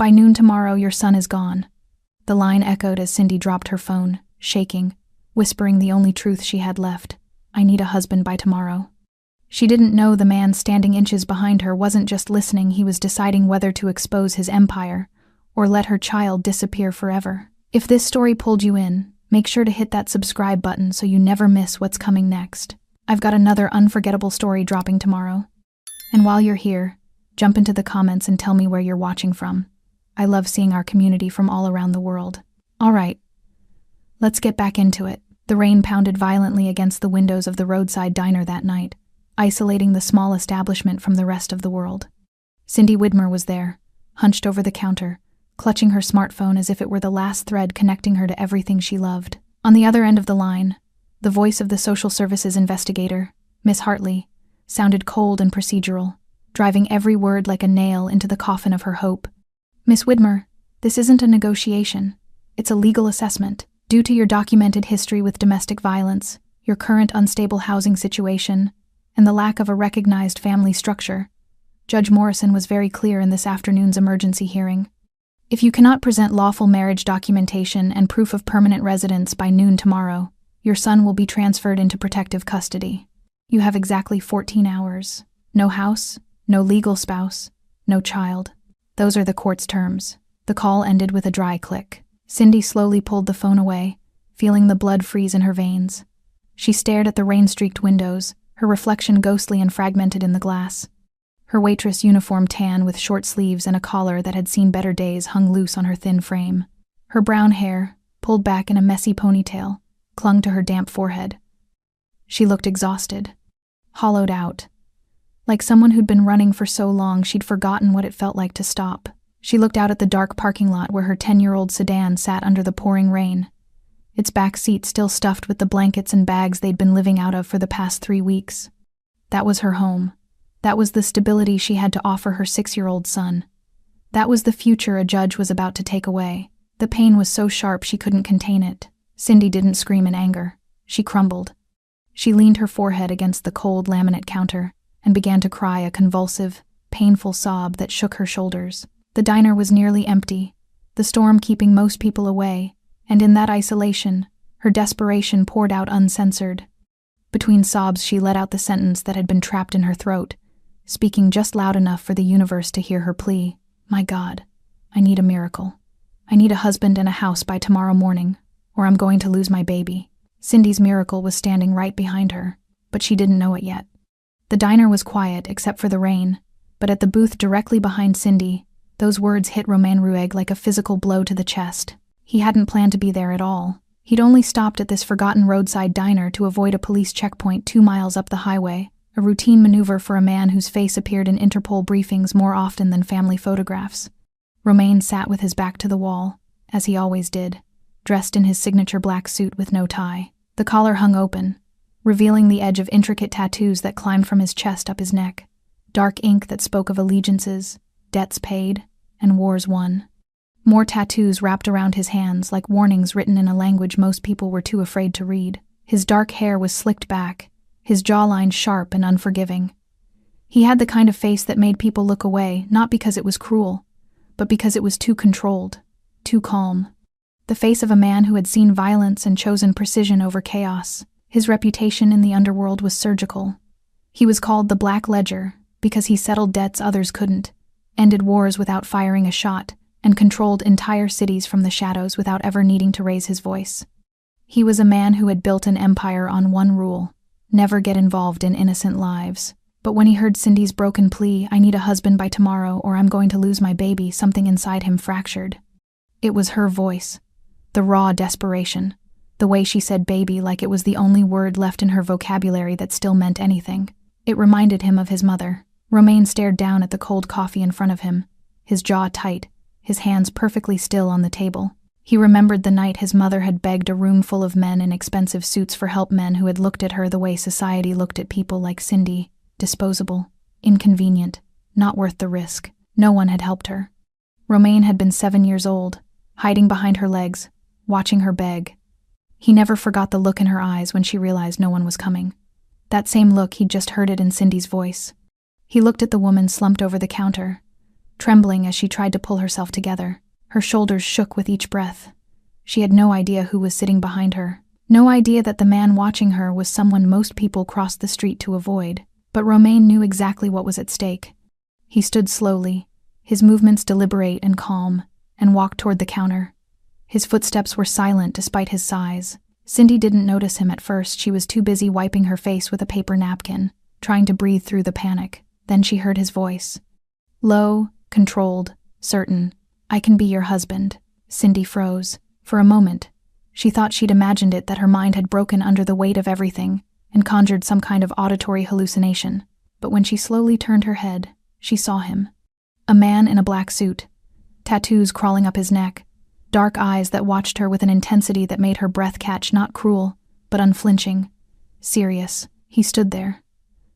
By noon tomorrow, your son is gone." The line echoed as Cindy dropped her phone, shaking, whispering the only truth she had left. "I need a husband by tomorrow." She didn't know the man standing inches behind her wasn't just listening, he was deciding whether to expose his empire or let her child disappear forever. If this story pulled you in, make sure to hit that subscribe button so you never miss what's coming next. I've got another unforgettable story dropping tomorrow. And while you're here, jump into the comments and tell me where you're watching from. I love seeing our community from all around the world. All right, let's get back into it. The rain pounded violently against the windows of the roadside diner that night, isolating the small establishment from the rest of the world. Cindy Widmer was there, hunched over the counter, clutching her smartphone as if it were the last thread connecting her to everything she loved. On the other end of the line, the voice of the social services investigator, Miss Hartley, sounded cold and procedural, driving every word like a nail into the coffin of her hope. "Miss Widmer, this isn't a negotiation. It's a legal assessment. Due to your documented history with domestic violence, your current unstable housing situation, and the lack of a recognized family structure, Judge Morrison was very clear in this afternoon's emergency hearing. If you cannot present lawful marriage documentation and proof of permanent residence by noon tomorrow, your son will be transferred into protective custody. You have exactly 14 hours. No house, no legal spouse, no child. Those are the court's terms." The call ended with a dry click. Cindy slowly pulled the phone away, feeling the blood freeze in her veins. She stared at the rain-streaked windows, her reflection ghostly and fragmented in the glass. Her waitress uniform tan with short sleeves and a collar that had seen better days hung loose on her thin frame. Her brown hair, pulled back in a messy ponytail, clung to her damp forehead. She looked exhausted, hollowed out. Like someone who'd been running for so long she'd forgotten what it felt like to stop. She looked out at the dark parking lot where her 10-year-old sedan sat under the pouring rain, its back seat still stuffed with the blankets and bags they'd been living out of for the past 3 weeks. That was her home. That was the stability she had to offer her 6-year-old son. That was the future a judge was about to take away. The pain was so sharp she couldn't contain it. Cindy didn't scream in anger. She crumbled. She leaned her forehead against the cold laminate counter and began to cry, a convulsive, painful sob that shook her shoulders. The diner was nearly empty, the storm keeping most people away, and in that isolation, her desperation poured out uncensored. Between sobs, she let out the sentence that had been trapped in her throat, speaking just loud enough for the universe to hear her plea. "My God, I need a miracle. I need a husband and a house by tomorrow morning, or I'm going to lose my baby." Cindy's miracle was standing right behind her, but she didn't know it yet. The diner was quiet except for the rain, but at the booth directly behind Cindy, those words hit Romain Rueg like a physical blow to the chest. He hadn't planned to be there at all. He'd only stopped at this forgotten roadside diner to avoid a police checkpoint 2 miles up the highway, a routine maneuver for a man whose face appeared in Interpol briefings more often than family photographs. Romain sat with his back to the wall, as he always did, dressed in his signature black suit with no tie. The collar hung open, revealing the edge of intricate tattoos that climbed from his chest up his neck, dark ink that spoke of allegiances, debts paid, and wars won. More tattoos wrapped around his hands like warnings written in a language most people were too afraid to read. His dark hair was slicked back, his jawline sharp and unforgiving. He had the kind of face that made people look away, not because it was cruel, but because it was too controlled, too calm. The face of a man who had seen violence and chosen precision over chaos. His reputation in the underworld was surgical. He was called the Black Ledger because he settled debts others couldn't, ended wars without firing a shot, and controlled entire cities from the shadows without ever needing to raise his voice. He was a man who had built an empire on one rule: never get involved in innocent lives. But when he heard Cindy's broken plea, "I need a husband by tomorrow or I'm going to lose my baby," something inside him fractured. It was her voice, the raw desperation, the way she said baby like it was the only word left in her vocabulary that still meant anything. It reminded him of his mother. Romain stared down at the cold coffee in front of him, his jaw tight, his hands perfectly still on the table. He remembered the night his mother had begged a room full of men in expensive suits for help, men who had looked at her the way society looked at people like Cindy: disposable, inconvenient, not worth the risk. No one had helped her. Romain had been 7 years old, hiding behind her legs, watching her beg. He never forgot the look in her eyes when she realized no one was coming. That same look, he'd just heard it in Cindy's voice. He looked at the woman slumped over the counter, trembling as she tried to pull herself together. Her shoulders shook with each breath. She had no idea who was sitting behind her. No idea that the man watching her was someone most people crossed the street to avoid. But Romain knew exactly what was at stake. He stood slowly, his movements deliberate and calm, and walked toward the counter. His footsteps were silent despite his size. Cindy didn't notice him at first. She was too busy wiping her face with a paper napkin, trying to breathe through the panic. Then she heard his voice. Low, controlled, certain. "I can be your husband." Cindy froze. For a moment, she thought she'd imagined it, that her mind had broken under the weight of everything and conjured some kind of auditory hallucination. But when she slowly turned her head, she saw him. A man in a black suit, tattoos crawling up his neck, dark eyes that watched her with an intensity that made her breath catch, not cruel, but unflinching. Serious. He stood there,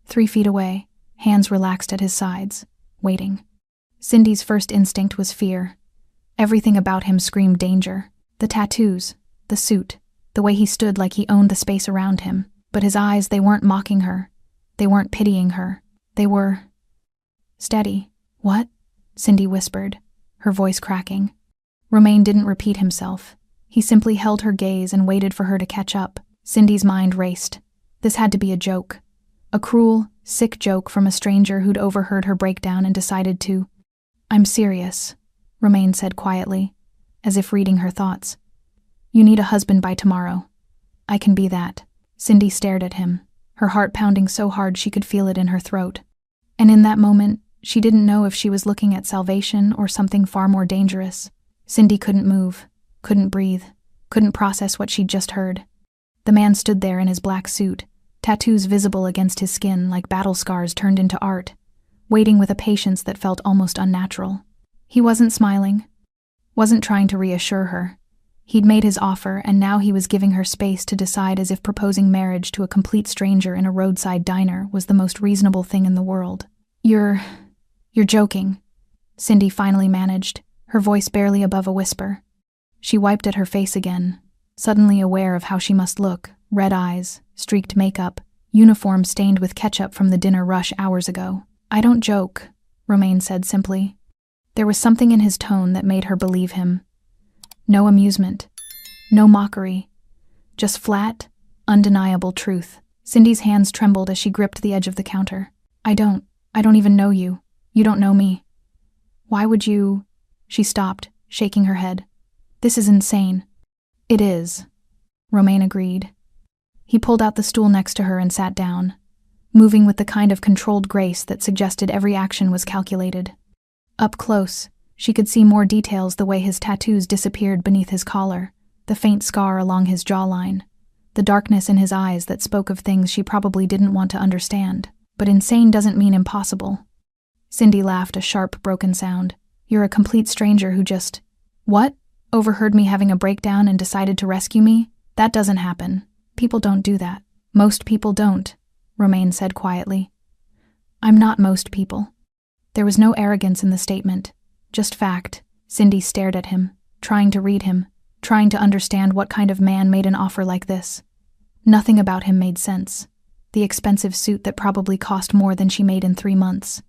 3 feet away, hands relaxed at his sides, waiting. Cindy's first instinct was fear. Everything about him screamed danger. The tattoos, the suit, the way he stood like he owned the space around him. But his eyes, they weren't mocking her. They weren't pitying her. They were steady. "What?" Cindy whispered, her voice cracking. Romain didn't repeat himself. He simply held her gaze and waited for her to catch up. Cindy's mind raced. This had to be a joke. A cruel, sick joke from a stranger who'd overheard her breakdown and decided to. "I'm serious," Romain said quietly, as if reading her thoughts. "You need a husband by tomorrow. I can be that." Cindy stared at him, her heart pounding so hard she could feel it in her throat. And in that moment, she didn't know if she was looking at salvation or something far more dangerous. Cindy couldn't move, couldn't breathe, couldn't process what she'd just heard. The man stood there in his black suit, tattoos visible against his skin like battle scars turned into art, waiting with a patience that felt almost unnatural. He wasn't smiling, wasn't trying to reassure her. He'd made his offer, and now he was giving her space to decide, as if proposing marriage to a complete stranger in a roadside diner was the most reasonable thing in the world. You're joking," Cindy finally managed, her voice barely above a whisper. She wiped at her face again, suddenly aware of how she must look: red eyes, streaked makeup, uniform stained with ketchup from the dinner rush hours ago. "I don't joke," Romain said simply. There was something in his tone that made her believe him. No amusement, no mockery, just flat, undeniable truth. Cindy's hands trembled as she gripped the edge of the counter. I don't even know you. You don't know me. Why would you?" She stopped, shaking her head. "This is insane." "It is," Romain agreed. He pulled out the stool next to her and sat down, moving with the kind of controlled grace that suggested every action was calculated. Up close, she could see more details: the way his tattoos disappeared beneath his collar, the faint scar along his jawline, the darkness in his eyes that spoke of things she probably didn't want to understand. But insane doesn't mean impossible. Cindy laughed, a sharp, broken sound. "You're a complete stranger who just— What? Overheard me having a breakdown and decided to rescue me? That doesn't happen. People don't do that." "Most people don't," Romain said quietly. "I'm not most people." There was no arrogance in the statement, just fact. Cindy stared at him, trying to read him, trying to understand what kind of man made an offer like this. Nothing about him made sense. The expensive suit that probably cost more than she made in 3 months.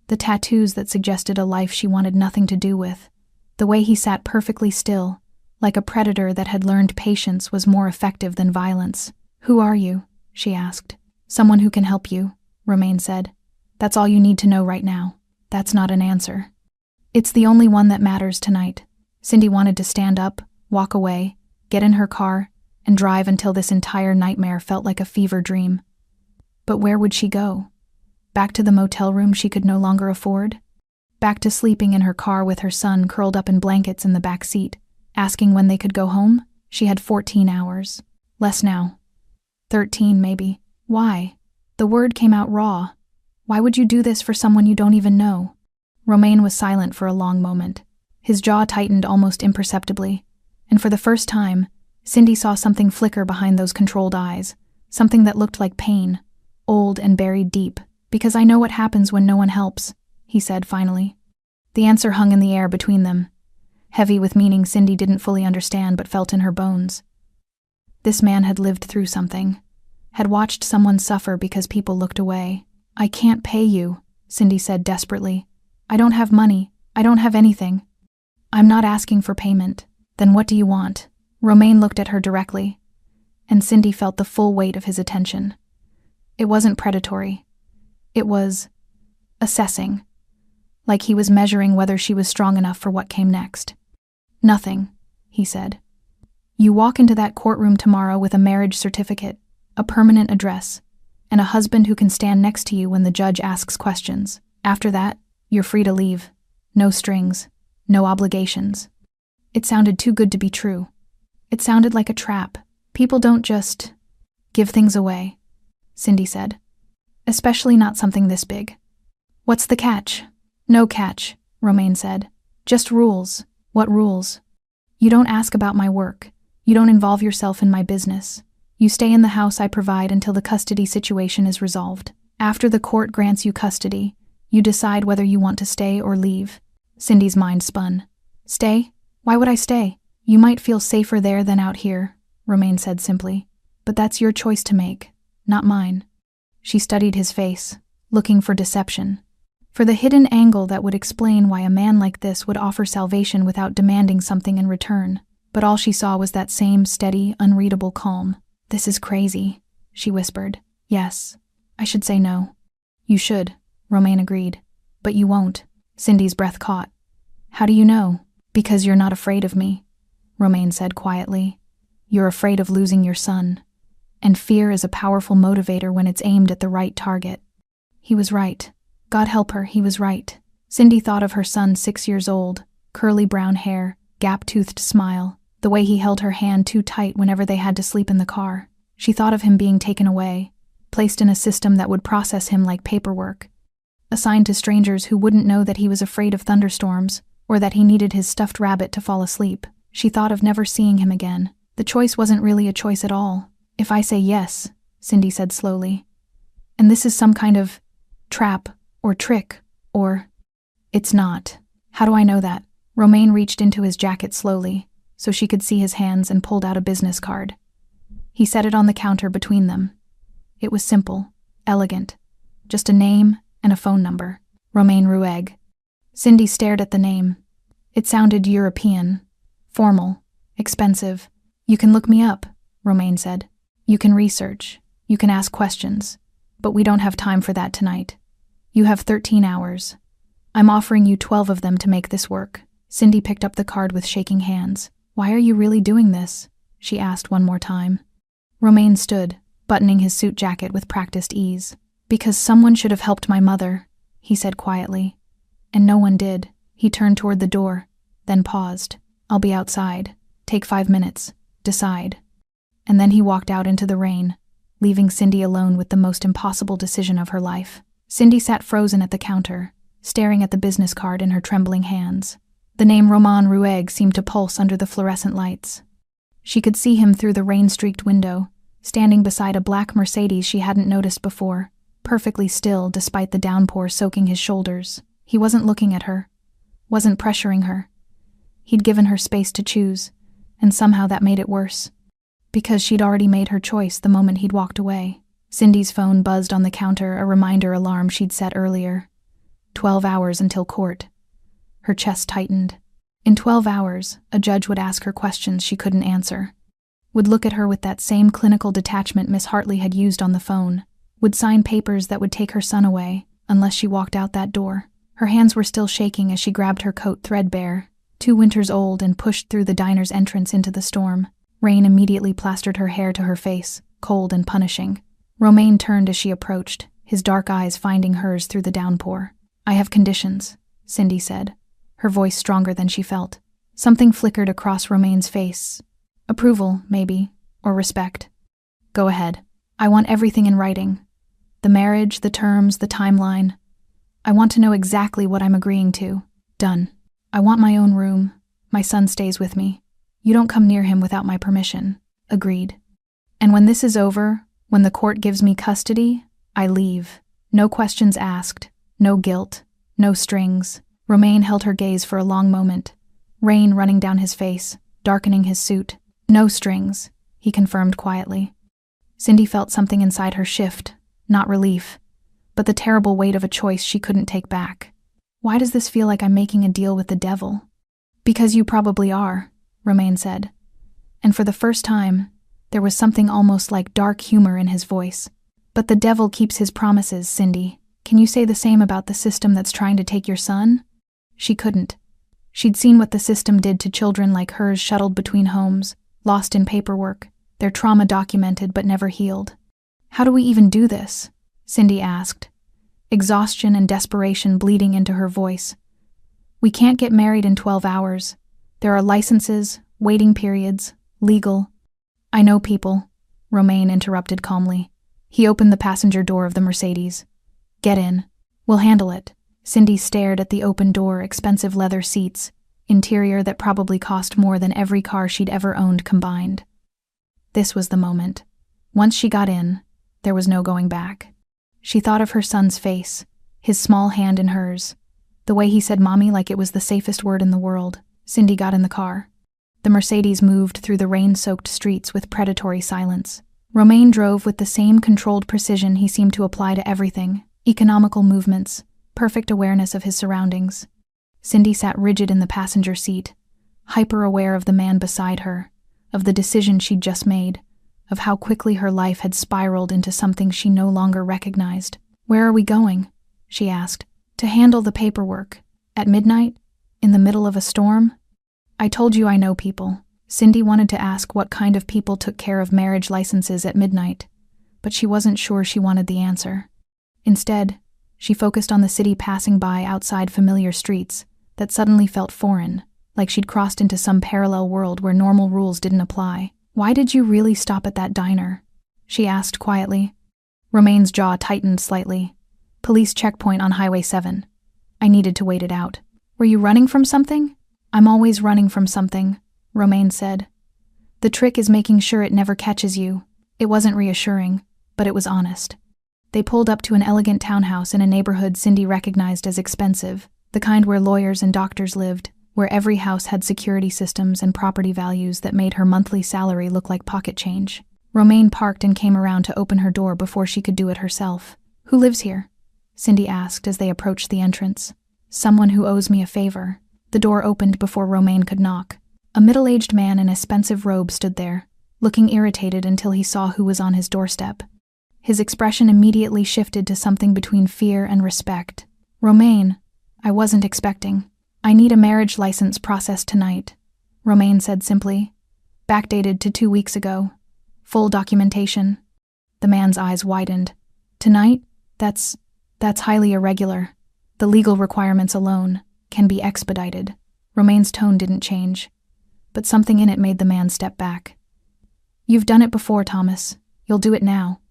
The tattoos that suggested a life she wanted nothing to do with. The way he sat perfectly still, like a predator that had learned patience was more effective than violence. "Who are you?" she asked. "Someone who can help you," Romain said. "That's all you need to know right now." "That's not an answer." "It's the only one that matters tonight." Cindy wanted to stand up, walk away, get in her car, and drive until this entire nightmare felt like a fever dream. But where would she go? Back to the motel room she could no longer afford? Back to sleeping in her car with her son curled up in blankets in the back seat, asking when they could go home? She had 14 hours. Less now. 13, maybe. Why? The word came out raw. Why would you do this for someone you don't even know? Romain was silent for a long moment. His jaw tightened almost imperceptibly, and for the first time, Cindy saw something flicker behind those controlled eyes, something that looked like pain, old and buried deep. "Because I know what happens when no one helps," he said finally. The answer hung in the air between them, heavy with meaning Cindy didn't fully understand but felt in her bones. This man had lived through something, had watched someone suffer because people looked away. "I can't pay you," Cindy said desperately. "I don't have money. I don't have anything. I'm not asking for payment. Then what do you want? Romain looked at her directly, and Cindy felt the full weight of his attention. It wasn't predatory. It was assessing, like he was measuring whether she was strong enough for what came next. Nothing, he said. You walk into that courtroom tomorrow with a marriage certificate, a permanent address, and a husband who can stand next to you when the judge asks questions. After that, you're free to leave. No strings, no obligations. It sounded too good to be true. It sounded like a trap. People don't just give things away, Cindy said. Especially not something this big. What's the catch? No catch, Romain said. Just rules. What rules? You don't ask about my work. You don't involve yourself in my business. You stay in the house I provide until the custody situation is resolved. After the court grants you custody, you decide whether you want to stay or leave. Cindy's mind spun. Stay? Why would I stay? You might feel safer there than out here, Romain said simply. But that's your choice to make, not mine. She studied his face, looking for deception, for the hidden angle that would explain why a man like this would offer salvation without demanding something in return. But all she saw was that same steady, unreadable calm. This is crazy, she whispered. Yes, I should say no. You should, Romain agreed. But you won't. Cindy's breath caught. How do you know? Because you're not afraid of me, Romain said quietly. You're afraid of losing your son. And fear is a powerful motivator when it's aimed at the right target. He was right. God help her, he was right. Cindy thought of her son 6 years old, curly brown hair, gap-toothed smile, the way he held her hand too tight whenever they had to sleep in the car. She thought of him being taken away, placed in a system that would process him like paperwork, assigned to strangers who wouldn't know that he was afraid of thunderstorms or that he needed his stuffed rabbit to fall asleep. She thought of never seeing him again. The choice wasn't really a choice at all. If I say yes, Cindy said slowly, and this is some kind of trap or trick or... It's not. How do I know that? Romain reached into his jacket slowly, so she could see his hands, and pulled out a business card. He set it on the counter between them. It was simple, elegant, just a name and a phone number. Romain Rueg. Cindy stared at the name. It sounded European, formal, expensive. You can look me up, Romain said. You can research, you can ask questions, but we don't have time for that tonight. You have 13 hours. I'm offering you 12 of them to make this work. Cindy picked up the card with shaking hands. Why are you really doing this? She asked one more time. Romain stood, buttoning his suit jacket with practiced ease. Because someone should have helped my mother, he said quietly. And no one did. He turned toward the door, then paused. I'll be outside. Take 5 minutes. Decide. And then he walked out into the rain, leaving Cindy alone with the most impossible decision of her life. Cindy sat frozen at the counter, staring at the business card in her trembling hands. The name Romain Rueg seemed to pulse under the fluorescent lights. She could see him through the rain-streaked window, standing beside a black Mercedes she hadn't noticed before, perfectly still despite the downpour soaking his shoulders. He wasn't looking at her, wasn't pressuring her. He'd given her space to choose, and somehow that made it worse. Because she'd already made her choice the moment he'd walked away. Cindy's phone buzzed on the counter, a reminder alarm she'd set earlier. 12 hours until court. Her chest tightened. In 12 hours, a judge would ask her questions she couldn't answer. Would look at her with that same clinical detachment Miss Hartley had used on the phone. Would sign papers that would take her son away, unless she walked out that door. Her hands were still shaking as she grabbed her coat threadbare, 2 winters old, and pushed through the diner's entrance into the storm. Rain immediately plastered her hair to her face, cold and punishing. Romain turned as she approached, his dark eyes finding hers through the downpour. I have conditions, Cindy said, her voice stronger than she felt. Something flickered across Romain's face. Approval, maybe, or respect. Go ahead. I want everything in writing. The marriage, the terms, the timeline. I want to know exactly what I'm agreeing to. Done. I want my own room. My son stays with me. You don't come near him without my permission. Agreed. And when this is over, when the court gives me custody, I leave. No questions asked. No guilt. No strings. Romain held her gaze for a long moment, rain running down his face, darkening his suit. No strings, he confirmed quietly. Cindy felt something inside her shift, not relief, but the terrible weight of a choice she couldn't take back. Why does this feel like I'm making a deal with the devil? Because you probably are, Romain said. And for the first time, there was something almost like dark humor in his voice. But the devil keeps his promises, Cindy. Can you say the same about the system that's trying to take your son? She couldn't. She'd seen what the system did to children like hers shuttled between homes, lost in paperwork, their trauma documented but never healed. How do we even do this? Cindy asked, exhaustion and desperation bleeding into her voice. We can't get married in 12 hours. There are licenses, waiting periods, legal. I know people, Romain interrupted calmly. He opened the passenger door of the Mercedes. Get in. We'll handle it. Cindy stared at the open door, expensive leather seats, interior that probably cost more than every car she'd ever owned combined. This was the moment. Once she got in, there was no going back. She thought of her son's face, his small hand in hers, the way he said mommy like it was the safest word in the world. Cindy got in the car. The Mercedes moved through the rain-soaked streets with predatory silence. Romain drove with the same controlled precision he seemed to apply to everything, economical movements, perfect awareness of his surroundings. Cindy sat rigid in the passenger seat, hyper-aware of the man beside her, of the decision she'd just made, of how quickly her life had spiraled into something she no longer recognized. Where are we going? She asked. To handle the paperwork. At midnight? In the middle of a storm? I told you I know people. Cindy wanted to ask what kind of people took care of marriage licenses at midnight, but she wasn't sure she wanted the answer. Instead, she focused on the city passing by outside familiar streets that suddenly felt foreign, like she'd crossed into some parallel world where normal rules didn't apply. Why did you really stop at that diner? She asked quietly. Romain's jaw tightened slightly. Police checkpoint on Highway 7. I needed to wait it out. Were you running from something? I'm always running from something, Romain said. The trick is making sure it never catches you. It wasn't reassuring, but it was honest. They pulled up to an elegant townhouse in a neighborhood Cindy recognized as expensive, the kind where lawyers and doctors lived, where every house had security systems and property values that made her monthly salary look like pocket change. Romain parked and came around to open her door before she could do it herself. Who lives here? Cindy asked as they approached the entrance. Someone who owes me a favor. The door opened before Romain could knock. A middle-aged man in a expensive robe stood there, looking irritated until he saw who was on his doorstep. His expression immediately shifted to something between fear and respect. Romain, I wasn't expecting. I need a marriage license processed tonight, Romain said simply. Backdated to 2 weeks ago. Full documentation. The man's eyes widened. Tonight? That's highly irregular. The legal requirements alone can be expedited. Romain's tone didn't change, but something in it made the man step back. You've done it before, Thomas. You'll do it now.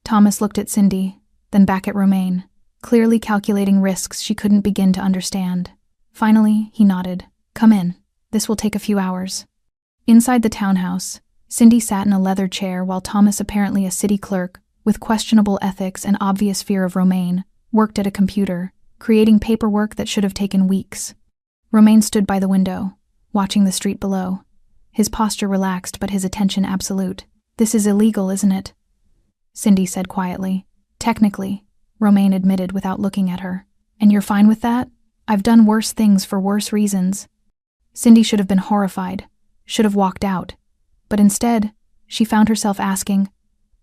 Thomas looked at Cindy, then back at Romain, clearly calculating risks she couldn't begin to understand. Finally, he nodded. Come in. This will take a few hours. Inside the townhouse, Cindy sat in a leather chair while Thomas, apparently a city clerk, with questionable ethics and obvious fear of Romain, worked at a computer, creating paperwork that should have taken weeks. Romain stood by the window, watching the street below. His posture relaxed but his attention absolute. This is illegal, isn't it? Cindy said quietly. Technically, Romain admitted without looking at her. And you're fine with that? I've done worse things for worse reasons. Cindy should have been horrified, should have walked out. But instead, she found herself asking,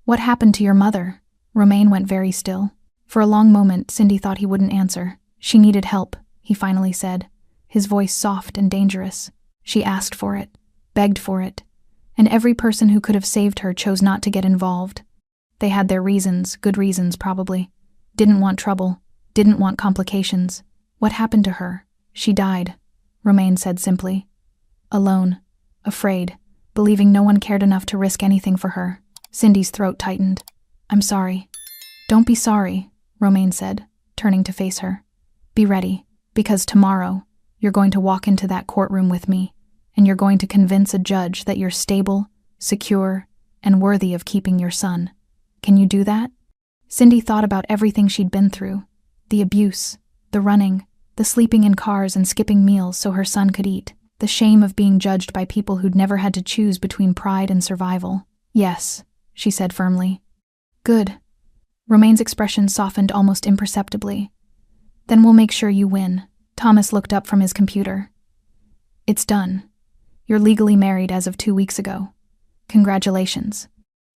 What happened to your mother? Romain went very still. For a long moment, Cindy thought he wouldn't answer. She needed help, he finally said, his voice soft and dangerous. She asked for it, begged for it, and every person who could have saved her chose not to get involved. They had their reasons, good reasons probably. Didn't want trouble, didn't want complications. What happened to her? She died, Romain said simply. Alone, afraid, believing no one cared enough to risk anything for her. Cindy's throat tightened. I'm sorry. Don't be sorry, Romain said, turning to face her. Be ready, because tomorrow, you're going to walk into that courtroom with me, and you're going to convince a judge that you're stable, secure, and worthy of keeping your son. Can you do that? Cindy thought about everything she'd been through. The abuse, the running, the sleeping in cars and skipping meals so her son could eat, the shame of being judged by people who'd never had to choose between pride and survival. Yes, she said firmly. Good. Romain's expression softened almost imperceptibly. Then we'll make sure you win. Thomas looked up from his computer. It's done. You're legally married as of 2 weeks ago. Congratulations.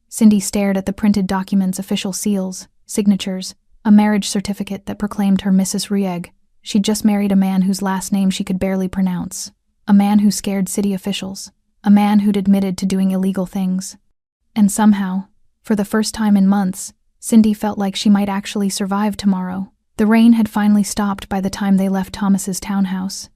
Cindy stared at the printed documents, official seals, signatures, a marriage certificate that proclaimed her Mrs. Rieg. She'd just married a man whose last name she could barely pronounce, a man who scared city officials, a man who'd admitted to doing illegal things. And somehow, for the first time in months, Cindy felt like she might actually survive tomorrow. The rain had finally stopped by the time they left Thomas's townhouse.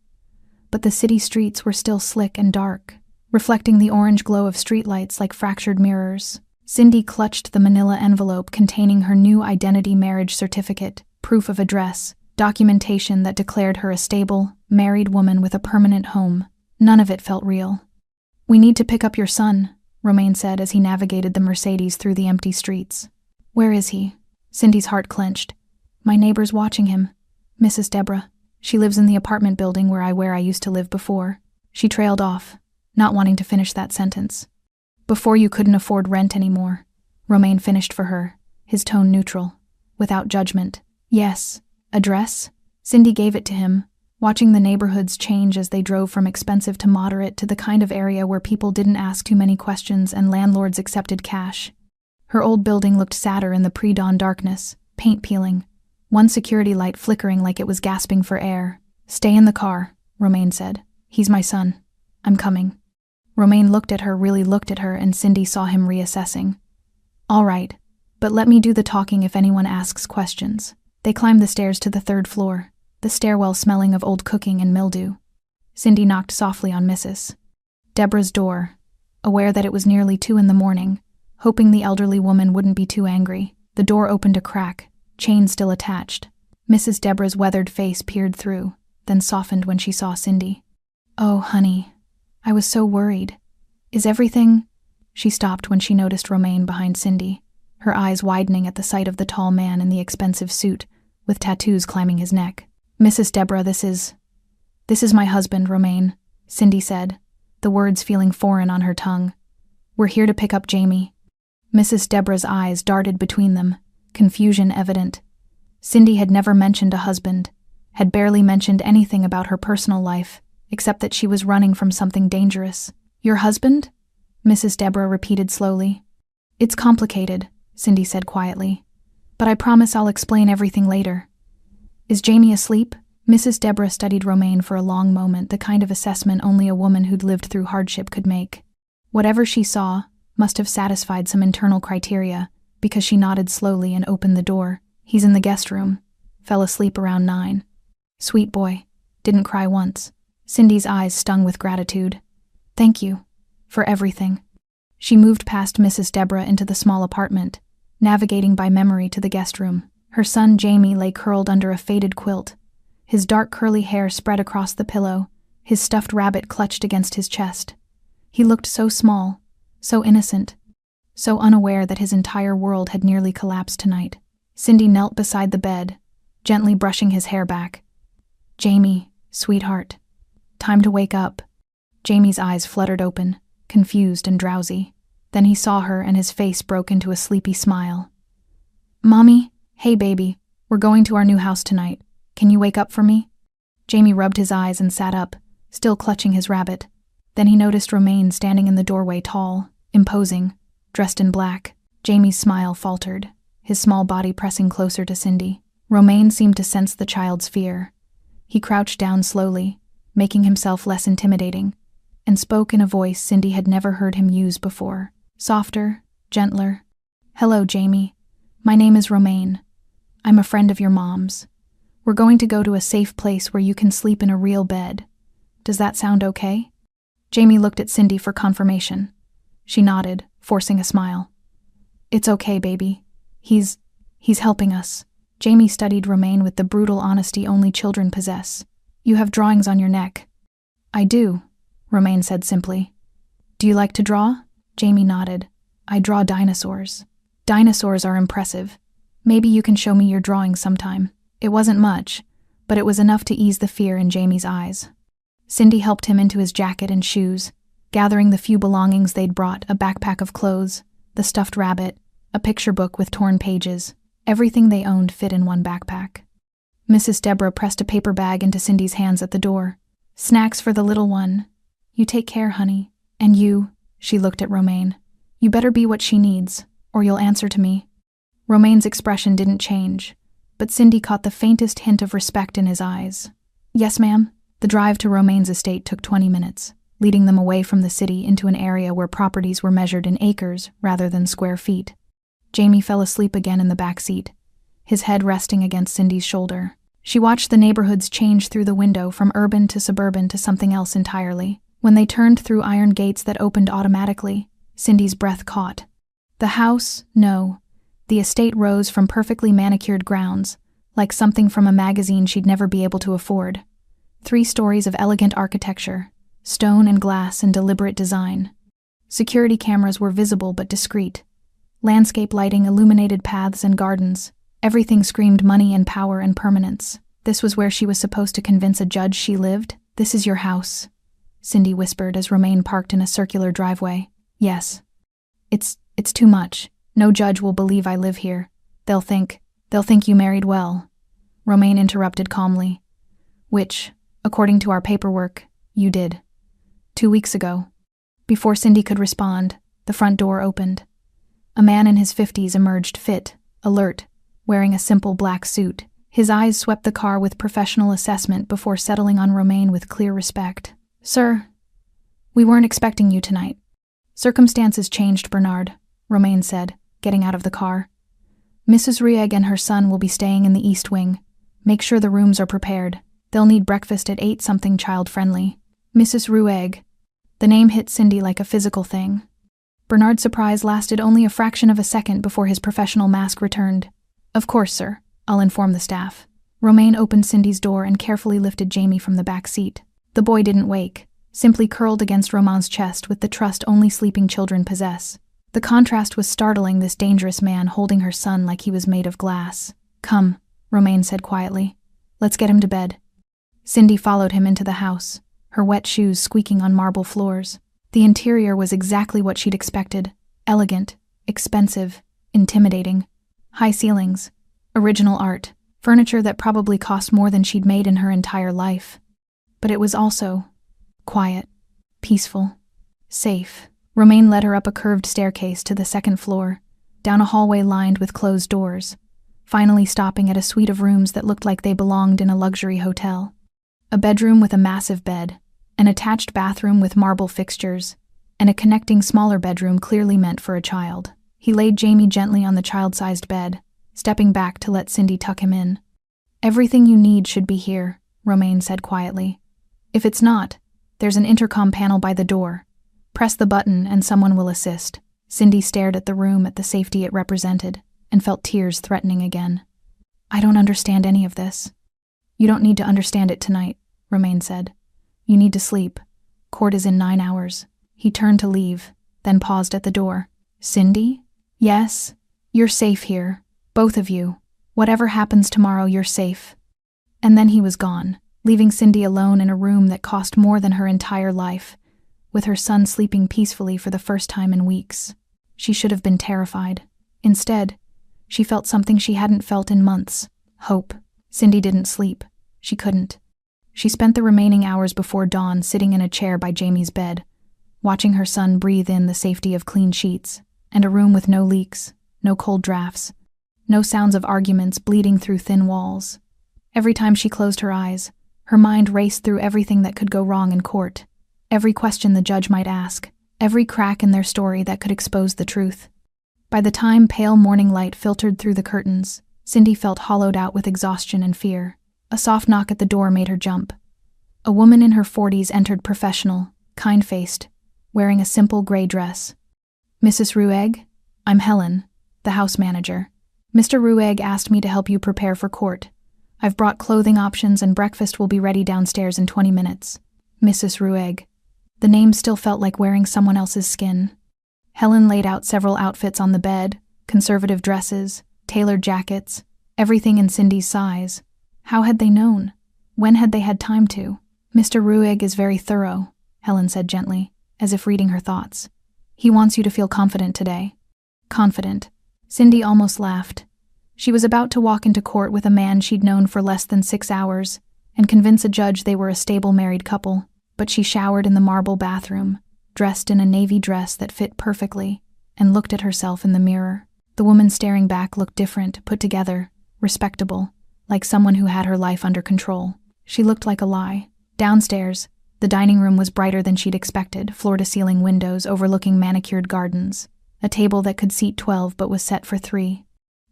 But the city streets were still slick and dark, reflecting the orange glow of streetlights like fractured mirrors. Cindy clutched the manila envelope containing her new identity marriage certificate, proof of address, documentation that declared her a stable, married woman with a permanent home. None of it felt real. "We need to pick up your son," Romain said as he navigated the Mercedes through the empty streets. "Where is he?" Cindy's heart clenched. "My neighbor's watching him. Mrs. Deborah. She lives in the apartment building where I used to live before." She trailed off, not wanting to finish that sentence. "Before you couldn't afford rent anymore," Romain finished for her, his tone neutral, without judgment. "Yes. Address?" Cindy gave it to him, watching the neighborhoods change as they drove from expensive to moderate to the kind of area where people didn't ask too many questions and landlords accepted cash. Her old building looked sadder in the pre-dawn darkness, paint peeling, one security light flickering like it was gasping for air. "Stay in the car," Romain said. "He's my son. I'm coming." Romain really looked at her, and Cindy saw him reassessing. "All right, but let me do the talking if anyone asks questions." They climbed the stairs to the 3rd floor, the stairwell smelling of old cooking and mildew. Cindy knocked softly on Mrs. Deborah's door, aware that it was nearly 2 a.m, hoping the elderly woman wouldn't be too angry. The door opened a crack, chain still attached. Mrs. Deborah's weathered face peered through, then softened when she saw Cindy. "Oh, honey, I was so worried. Is everything—" She stopped when she noticed Romain behind Cindy, her eyes widening at the sight of the tall man in the expensive suit, with tattoos climbing his neck. "Mrs. Deborah, this is my husband, Romain," Cindy said, the words feeling foreign on her tongue. "We're here to pick up Jamie." Mrs. Deborah's eyes darted between them, confusion evident. Cindy had never mentioned a husband, had barely mentioned anything about her personal life, except that she was running from something dangerous. "Your husband?" Mrs. Deborah repeated slowly. "It's complicated," Cindy said quietly, "but I promise I'll explain everything later." "Is Jamie asleep?" Mrs. Deborah studied Romain for a long moment, the kind of assessment only a woman who'd lived through hardship could make. Whatever she saw must have satisfied some internal criteria, because she nodded slowly and opened the door. "He's in the guest room. Fell asleep around 9. Sweet boy. Didn't cry once." Cindy's eyes stung with gratitude. "Thank you. For everything." She moved past Mrs. Deborah into the small apartment, navigating by memory to the guest room. Her son Jamie lay curled under a faded quilt, his dark curly hair spread across the pillow, his stuffed rabbit clutched against his chest. He looked so small, so innocent, so unaware that his entire world had nearly collapsed tonight. Cindy knelt beside the bed, gently brushing his hair back. "Jamie, sweetheart. Time to wake up." Jamie's eyes fluttered open, confused and drowsy. Then he saw her and his face broke into a sleepy smile. "Mommy, hey baby, we're going to our new house tonight. Can you wake up for me?" Jamie rubbed his eyes and sat up, still clutching his rabbit. Then he noticed Romain standing in the doorway, tall, imposing, dressed in black. Jamie's smile faltered, his small body pressing closer to Cindy. Romain seemed to sense the child's fear. He crouched down slowly, making himself less intimidating, and spoke in a voice Cindy had never heard him use before. Softer, gentler. "Hello, Jamie. My name is Romain. I'm a friend of your mom's. We're going to go to a safe place where you can sleep in a real bed. Does that sound okay?" Jamie looked at Cindy for confirmation. She nodded, forcing a smile. "It's okay, baby. He's helping us." Jamie studied Romain with the brutal honesty only children possess. "You have drawings on your neck." "I do," Romain said simply. "Do you like to draw?" Jamie nodded. "I draw dinosaurs. Dinosaurs are impressive. Maybe you can show me your drawings sometime." It wasn't much, but it was enough to ease the fear in Jamie's eyes. Cindy helped him into his jacket and shoes, gathering the few belongings they'd brought, a backpack of clothes, the stuffed rabbit, a picture book with torn pages. Everything they owned fit in one backpack. Mrs. Deborah pressed a paper bag into Cindy's hands at the door. "Snacks for the little one. You take care, honey. And you," she looked at Romaine, "you better be what she needs, or you'll answer to me." Romaine's expression didn't change, but Cindy caught the faintest hint of respect in his eyes. "Yes, ma'am." The drive to Romaine's estate took 20 minutes, leading them away from the city into an area where properties were measured in acres rather than square feet. Jamie fell asleep again in the back seat, his head resting against Cindy's shoulder. She watched the neighborhoods change through the window from urban to suburban to something else entirely. When they turned through iron gates that opened automatically, Cindy's breath caught. The house, no. The estate rose from perfectly manicured grounds, like something from a magazine she'd never be able to afford. 3 stories of elegant architecture, stone and glass and deliberate design. Security cameras were visible but discreet. Landscape lighting illuminated paths and gardens. Everything screamed money and power and permanence. This was where she was supposed to convince a judge she lived? "This is your house," Cindy whispered as Romaine parked in a circular driveway. "Yes. It's too much. No judge will believe I live here. They'll think you married well," Romaine interrupted calmly. "Which, according to our paperwork, you did. 2 weeks ago." Before Cindy could respond, the front door opened. A man in his 50s emerged fit, alert, wearing a simple black suit. His eyes swept the car with professional assessment before settling on Romaine with clear respect. "Sir, we weren't expecting you tonight." "Circumstances changed, Bernard," Romaine said, getting out of the car. "Mrs. Ruegg and her son will be staying in the East Wing. Make sure the rooms are prepared. They'll need breakfast at 8, something child-friendly." "Mrs. Ruegg." The name hit Cindy like a physical thing. Bernard's surprise lasted only a fraction of a second before his professional mask returned. "Of course, sir. I'll inform the staff." Romaine opened Cindy's door and carefully lifted Jamie from the back seat. The boy didn't wake, simply curled against Romain's chest with the trust only sleeping children possess. The contrast was startling, this dangerous man holding her son like he was made of glass. "Come," Romaine said quietly. "Let's get him to bed." Cindy followed him into the house, her wet shoes squeaking on marble floors. The interior was exactly what she'd expected: elegant, expensive, intimidating. High ceilings, original art, furniture that probably cost more than she'd made in her entire life. But it was also quiet, peaceful, safe. Romaine led her up a curved staircase to the second floor, down a hallway lined with closed doors, finally stopping at a suite of rooms that looked like they belonged in a luxury hotel. A bedroom with a massive bed, an attached bathroom with marble fixtures, and a connecting smaller bedroom clearly meant for a child. He laid Jamie gently on the child-sized bed, stepping back to let Cindy tuck him in. "Everything you need should be here," Romaine said quietly. "If it's not, there's an intercom panel by the door. Press the button and someone will assist." Cindy stared at the room, at the safety it represented, and felt tears threatening again. "I don't understand any of this." "You don't need to understand it tonight," Romaine said. "You need to sleep. Court is in 9 hours. He turned to leave, then paused at the door. "Cindy?" "Yes, you're safe here. Both of you. Whatever happens tomorrow, you're safe." And then he was gone, leaving Cindy alone in a room that cost more than her entire life, with her son sleeping peacefully for the first time in weeks. She should have been terrified. Instead, she felt something she hadn't felt in months: hope. Cindy didn't sleep. She couldn't. She spent the remaining hours before dawn sitting in a chair by Jamie's bed, watching her son breathe in the safety of clean sheets, and a room with no leaks, no cold drafts, no sounds of arguments bleeding through thin walls. Every time she closed her eyes, her mind raced through everything that could go wrong in court, every question the judge might ask, every crack in their story that could expose the truth. By the time pale morning light filtered through the curtains, Cindy felt hollowed out with exhaustion and fear. A soft knock at the door made her jump. A woman in her 40s entered, professional, kind-faced, wearing a simple gray dress. "Mrs. Ruegg? I'm Helen, the house manager. Mr. Ruegg asked me to help you prepare for court. I've brought clothing options and breakfast will be ready downstairs in 20 minutes. Mrs. Ruegg." The name still felt like wearing someone else's skin. Helen laid out several outfits on the bed: conservative dresses, tailored jackets, everything in Cindy's size. How had they known? When had they had time to? "Mr. Ruegg is very thorough," Helen said gently, as if reading her thoughts. "He wants you to feel confident today." Confident. Cindy almost laughed. She was about to walk into court with a man she'd known for less than 6 hours and convince a judge they were a stable married couple, but she showered in the marble bathroom, dressed in a navy dress that fit perfectly, and looked at herself in the mirror. The woman staring back looked different, put together, respectable, like someone who had her life under control. She looked like a lie. Downstairs, the dining room was brighter than she'd expected, floor-to-ceiling windows overlooking manicured gardens, a table that could seat 12 but was set for 3.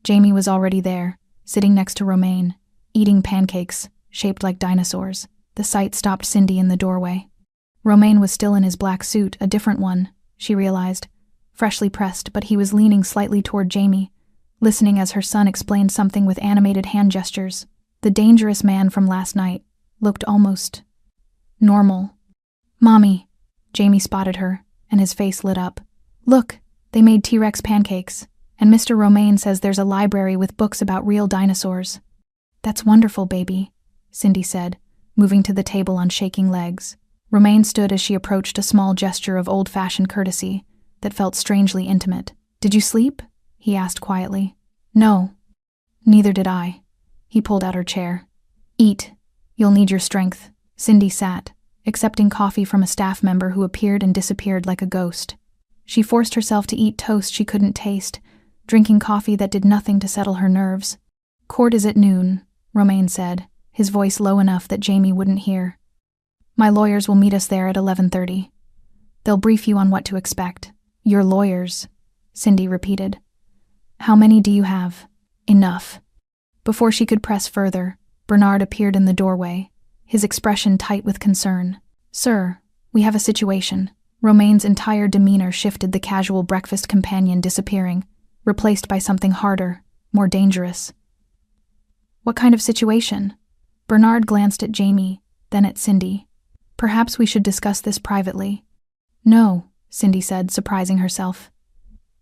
Jamie was already there, sitting next to Romaine, eating pancakes, shaped like dinosaurs. The sight stopped Cindy in the doorway. Romaine was still in his black suit, a different one, she realized, freshly pressed, but he was leaning slightly toward Jamie, listening as her son explained something with animated hand gestures. The dangerous man from last night looked almost normal. "Mommy," Jamie spotted her, and his face lit up. "Look, they made T-Rex pancakes, and Mr. Romaine says there's a library with books about real dinosaurs." "That's wonderful, baby," Cindy said, moving to the table on shaking legs. Romaine stood as she approached, a small gesture of old-fashioned courtesy that felt strangely intimate. "Did you sleep?" he asked quietly. "No. Neither did I." He pulled out her chair. "Eat. You'll need your strength." Cindy sat, accepting coffee from a staff member who appeared and disappeared like a ghost. She forced herself to eat toast she couldn't taste, drinking coffee that did nothing to settle her nerves. "Court is at noon," Romaine said, his voice low enough that Jamie wouldn't hear. "My lawyers will meet us there at 11:30. They'll brief you on what to expect." "Your lawyers," Cindy repeated. "How many do you have?" "Enough." Before she could press further, Bernard appeared in the doorway, his expression tight with concern. "Sir, we have a situation." Romaine's entire demeanor shifted, the casual breakfast companion disappearing, replaced by something harder, more dangerous. "What kind of situation?" Bernard glanced at Jamie, then at Cindy. "Perhaps we should discuss this privately." "No," Cindy said, surprising herself.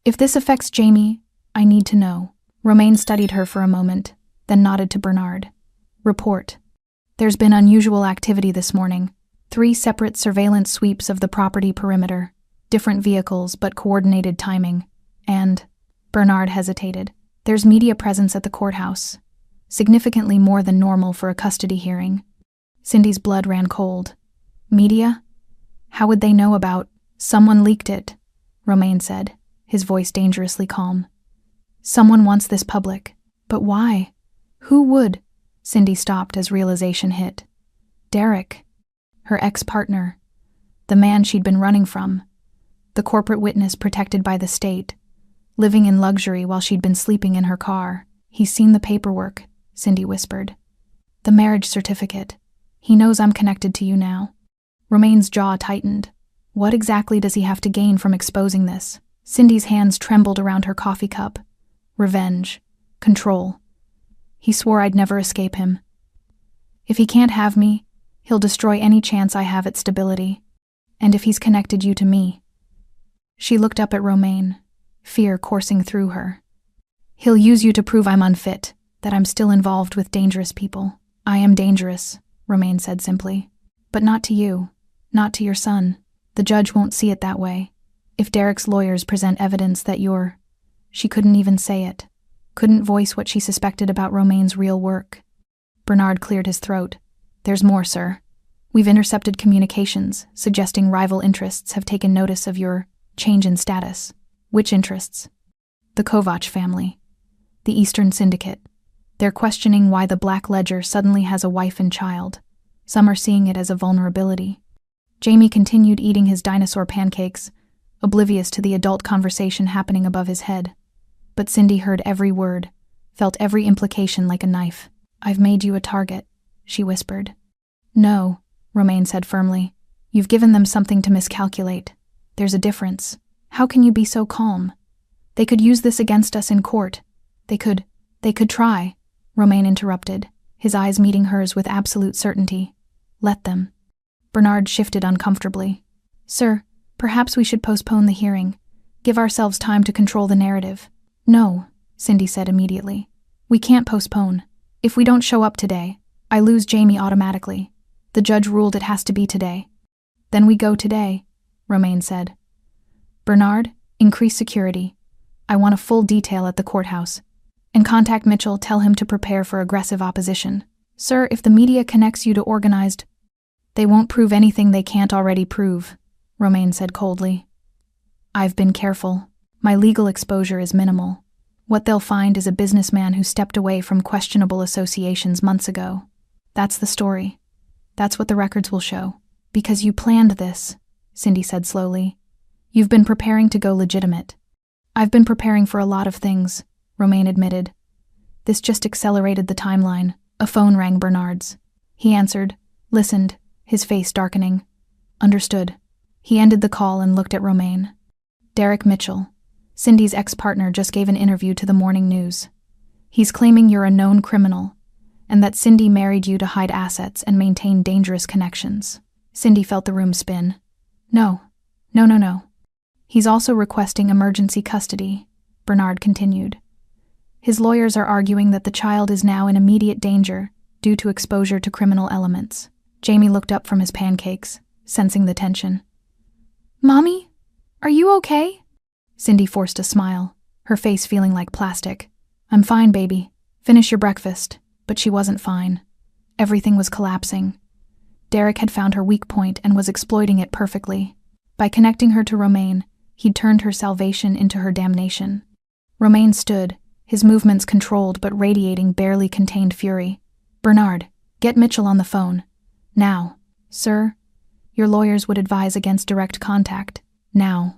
"If this affects Jamie, I need to know." Romaine studied her for a moment, then nodded to Bernard. "Report. There's been unusual activity this morning. 3 separate surveillance sweeps of the property perimeter, different vehicles but coordinated timing, and..." Bernard hesitated. "There's media presence at the courthouse. Significantly more than normal for a custody hearing." Cindy's blood ran cold. "Media? How would they know about..." "Someone leaked it," Romaine said, his voice dangerously calm. "Someone wants this public. But why? Who would?" Cindy stopped as realization hit. Derek. Her ex-partner. The man she'd been running from. The corporate witness protected by the state. Living in luxury while she'd been sleeping in her car. "He's seen the paperwork," Cindy whispered. "The marriage certificate. He knows I'm connected to you now." Romaine's jaw tightened. What exactly does he have to gain from exposing this? Cindy's hands trembled around her coffee cup. Revenge. Control. He swore I'd never escape him. "If he can't have me, he'll destroy any chance I have at stability. And if he's connected you to me..." She looked up at Romaine, fear coursing through her. "He'll use you to prove I'm unfit, that I'm still involved with dangerous people." "I am dangerous," Romaine said simply. "But not to you, not to your son. The judge won't see it that way. If Derek's lawyers present evidence that you're..." She couldn't even say it. Couldn't voice what she suspected about Romaine's real work. Bernard cleared his throat. "There's more, sir. We've intercepted communications suggesting rival interests have taken notice of your change in status." "Which interests?" "The Kovach family. The Eastern Syndicate. They're questioning why the Black Ledger suddenly has a wife and child. Some are seeing it as a vulnerability." Jamie continued eating his dinosaur pancakes, oblivious to the adult conversation happening above his head. But Cindy heard every word, felt every implication like a knife. "I've made you a target," she whispered. "No," Romaine said firmly. "You've given them something to miscalculate. There's a difference. How can you be so calm? They could use this against us in court. They could try," Romaine interrupted, his eyes meeting hers with absolute certainty. "Let them." Bernard shifted uncomfortably. "Sir, perhaps we should postpone the hearing. Give ourselves time to control the narrative." "No," Cindy said immediately. "We can't postpone. If we don't show up today, I lose Jamie automatically. The judge ruled it has to be today." "Then we go today," Romaine said. "Bernard, increase security. I want a full detail at the courthouse." And contact Mitchell, tell him to prepare for aggressive opposition. Sir, if the media connects you to organized, they won't prove anything they can't already prove, Romaine said coldly. I've been careful. My legal exposure is minimal. What they'll find is a businessman who stepped away from questionable associations months ago. That's the story. That's what the records will show. Because you planned this, Cindy said slowly. You've been preparing to go legitimate. I've been preparing for a lot of things, Romaine admitted. This just accelerated the timeline. A phone rang Bernard's. He answered, listened, his face darkening. Understood. He ended the call and looked at Romaine. Derek Mitchell, Cindy's ex-partner, just gave an interview to the Morning News. He's claiming you're a known criminal, and that Cindy married you to hide assets and maintain dangerous connections. Cindy felt the room spin. No. He's also requesting emergency custody, Bernard continued. His lawyers are arguing that the child is now in immediate danger due to exposure to criminal elements. Jamie looked up from his pancakes, sensing the tension. Mommy, are you okay? Cindy forced a smile, her face feeling like plastic. I'm fine, baby. Finish your breakfast. But she wasn't fine. Everything was collapsing. Derek had found her weak point and was exploiting it perfectly. By connecting her to Romaine, he'd turned her salvation into her damnation. Romaine stood, his movements controlled but radiating barely contained fury. Bernard, get Mitchell on the phone. Now. Sir, your lawyers would advise against direct contact. Now.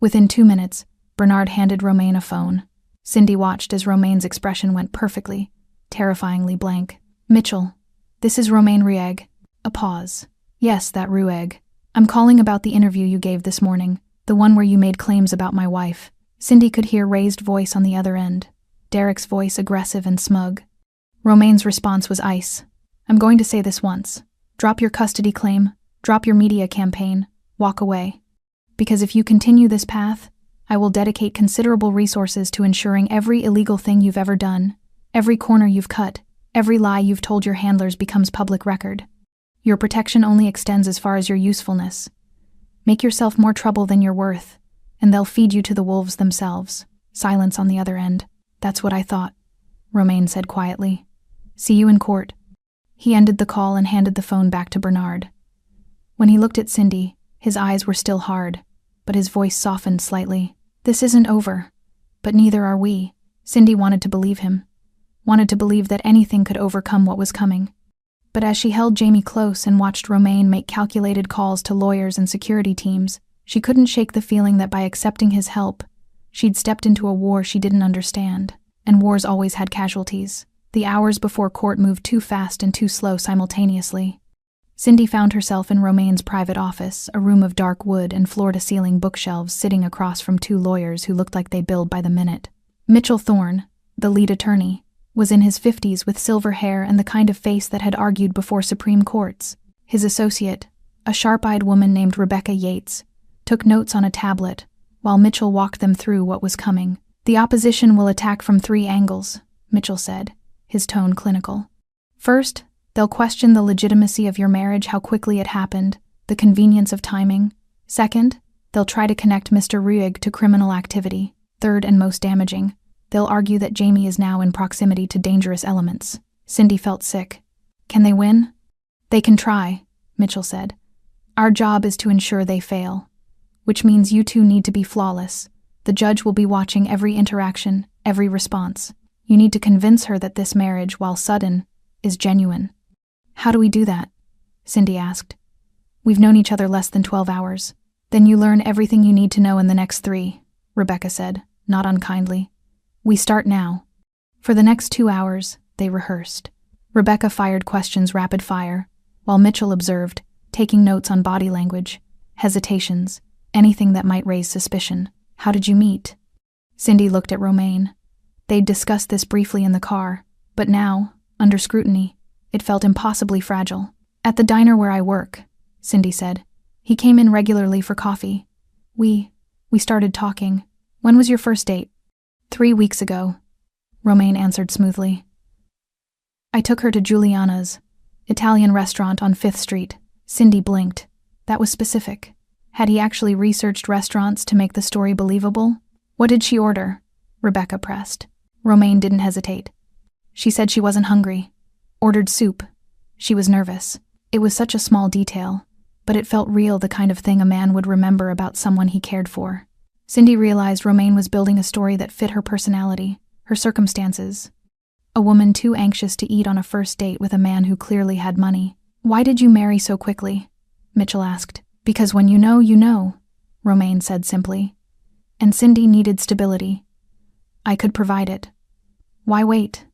Within 2 minutes, Bernard handed Romaine a phone. Cindy watched as Romaine's expression went perfectly, terrifyingly blank. Mitchell, this is Romaine Rieg. A pause. Yes, that Rueg. I'm calling about the interview you gave this morning, the one where you made claims about my wife. Cindy could hear raised voice on the other end, Derek's voice aggressive and smug. Romaine's response was ice. I'm going to say this once. Drop your custody claim, drop your media campaign, walk away. Because if you continue this path, I will dedicate considerable resources to ensuring every illegal thing you've ever done, every corner you've cut, every lie you've told your handlers becomes public record. Your protection only extends as far as your usefulness. Make yourself more trouble than you're worth, and they'll feed you to the wolves themselves. Silence on the other end. That's what I thought, Romaine said quietly. See you in court. He ended the call and handed the phone back to Bernard. When he looked at Cindy, his eyes were still hard, but his voice softened slightly. This isn't over, but neither are we. Cindy wanted to believe him, wanted to believe that anything could overcome what was coming. But as she held Jamie close and watched Romaine make calculated calls to lawyers and security teams, she couldn't shake the feeling that by accepting his help, she'd stepped into a war she didn't understand, and wars always had casualties. The hours before court moved too fast and too slow simultaneously. Cindy found herself in Romaine's private office, a room of dark wood and floor-to-ceiling bookshelves sitting across from 2 lawyers who looked like they billed by the minute. Mitchell Thorne, the lead attorney, was in his 50s with silver hair and the kind of face that had argued before Supreme Courts. His associate, a sharp-eyed woman named Rebecca Yates, took notes on a tablet, while Mitchell walked them through what was coming. The opposition will attack from 3 angles, Mitchell said, his tone clinical. First, they'll question the legitimacy of your marriage, how quickly it happened, the convenience of timing. Second, they'll try to connect Mr. Rueg to criminal activity. Third, and most damaging, they'll argue that Jamie is now in proximity to dangerous elements. Cindy felt sick. Can they win? They can try, Mitchell said. Our job is to ensure they fail, which means you two need to be flawless. The judge will be watching every interaction, every response. You need to convince her that this marriage, while sudden, is genuine. How do we do that? Cindy asked. We've known each other less than 12 hours. Then you learn everything you need to know in the next 3, Rebecca said, not unkindly. We start now. For the next 2 hours, they rehearsed. Rebecca fired questions rapid fire, while Mitchell observed, taking notes on body language, hesitations, anything that might raise suspicion. How did you meet? Cindy looked at Romaine. They'd discussed this briefly in the car, but now, under scrutiny, it felt impossibly fragile. At the diner where I work, Cindy said. He came in regularly for coffee. We started talking. When was your first date? 3 weeks ago, Romaine answered smoothly. I took her to Giuliana's, Italian restaurant on 5th Street. Cindy blinked. That was specific. Had he actually researched restaurants to make the story believable? What did she order? Rebecca pressed. Romaine didn't hesitate. She said she wasn't hungry. Ordered soup. She was nervous. It was such a small detail, but it felt real, the kind of thing a man would remember about someone he cared for. Cindy realized Romaine was building a story that fit her personality, her circumstances. A woman too anxious to eat on a first date with a man who clearly had money. "Why did you marry so quickly?" Mitchell asked. "Because when you know, you know," Romaine said simply. And Cindy needed stability. "I could provide it." "Why wait?"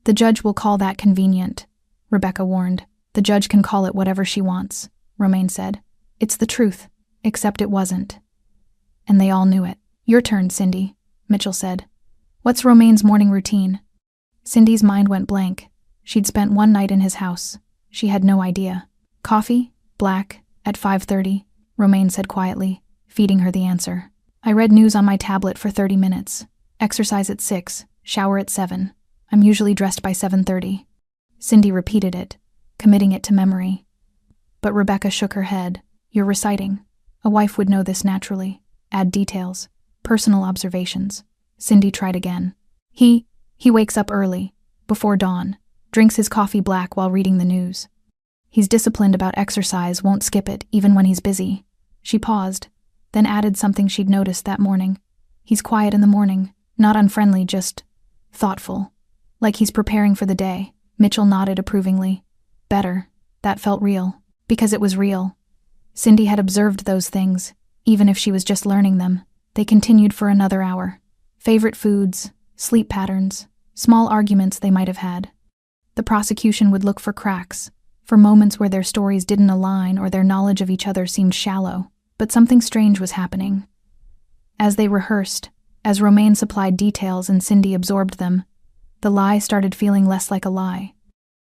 "The judge will call that convenient," Rebecca warned. "The judge can call it whatever she wants," Romaine said. "It's the truth, except it wasn't." And they all knew it. "Your turn, Cindy," Mitchell said. "What's Romaine's morning routine?" Cindy's mind went blank. She'd spent one night in his house. She had no idea. "Coffee, black, at 5:30, Romaine said quietly, feeding her the answer. "I read news on my tablet for 30 minutes. Exercise at 6, shower at 7. I'm usually dressed by 7:30. Cindy repeated it, committing it to memory. But Rebecca shook her head. "You're reciting. A wife would know this naturally. Add details. Personal observations." Cindy tried again. He wakes up early, before dawn, drinks his coffee black while reading the news. He's disciplined about exercise, won't skip it, even when he's busy. She paused, then added something she'd noticed that morning. He's quiet in the morning, not unfriendly, just thoughtful. Like he's preparing for the day. Mitchell nodded approvingly. Better. That felt real. Because it was real. Cindy had observed those things, even if she was just learning them. They continued for another hour. Favorite foods, sleep patterns, small arguments they might have had. The prosecution would look for cracks, for moments where their stories didn't align or their knowledge of each other seemed shallow, but something strange was happening. As they rehearsed, as Romaine supplied details and Cindy absorbed them, the lie started feeling less like a lie.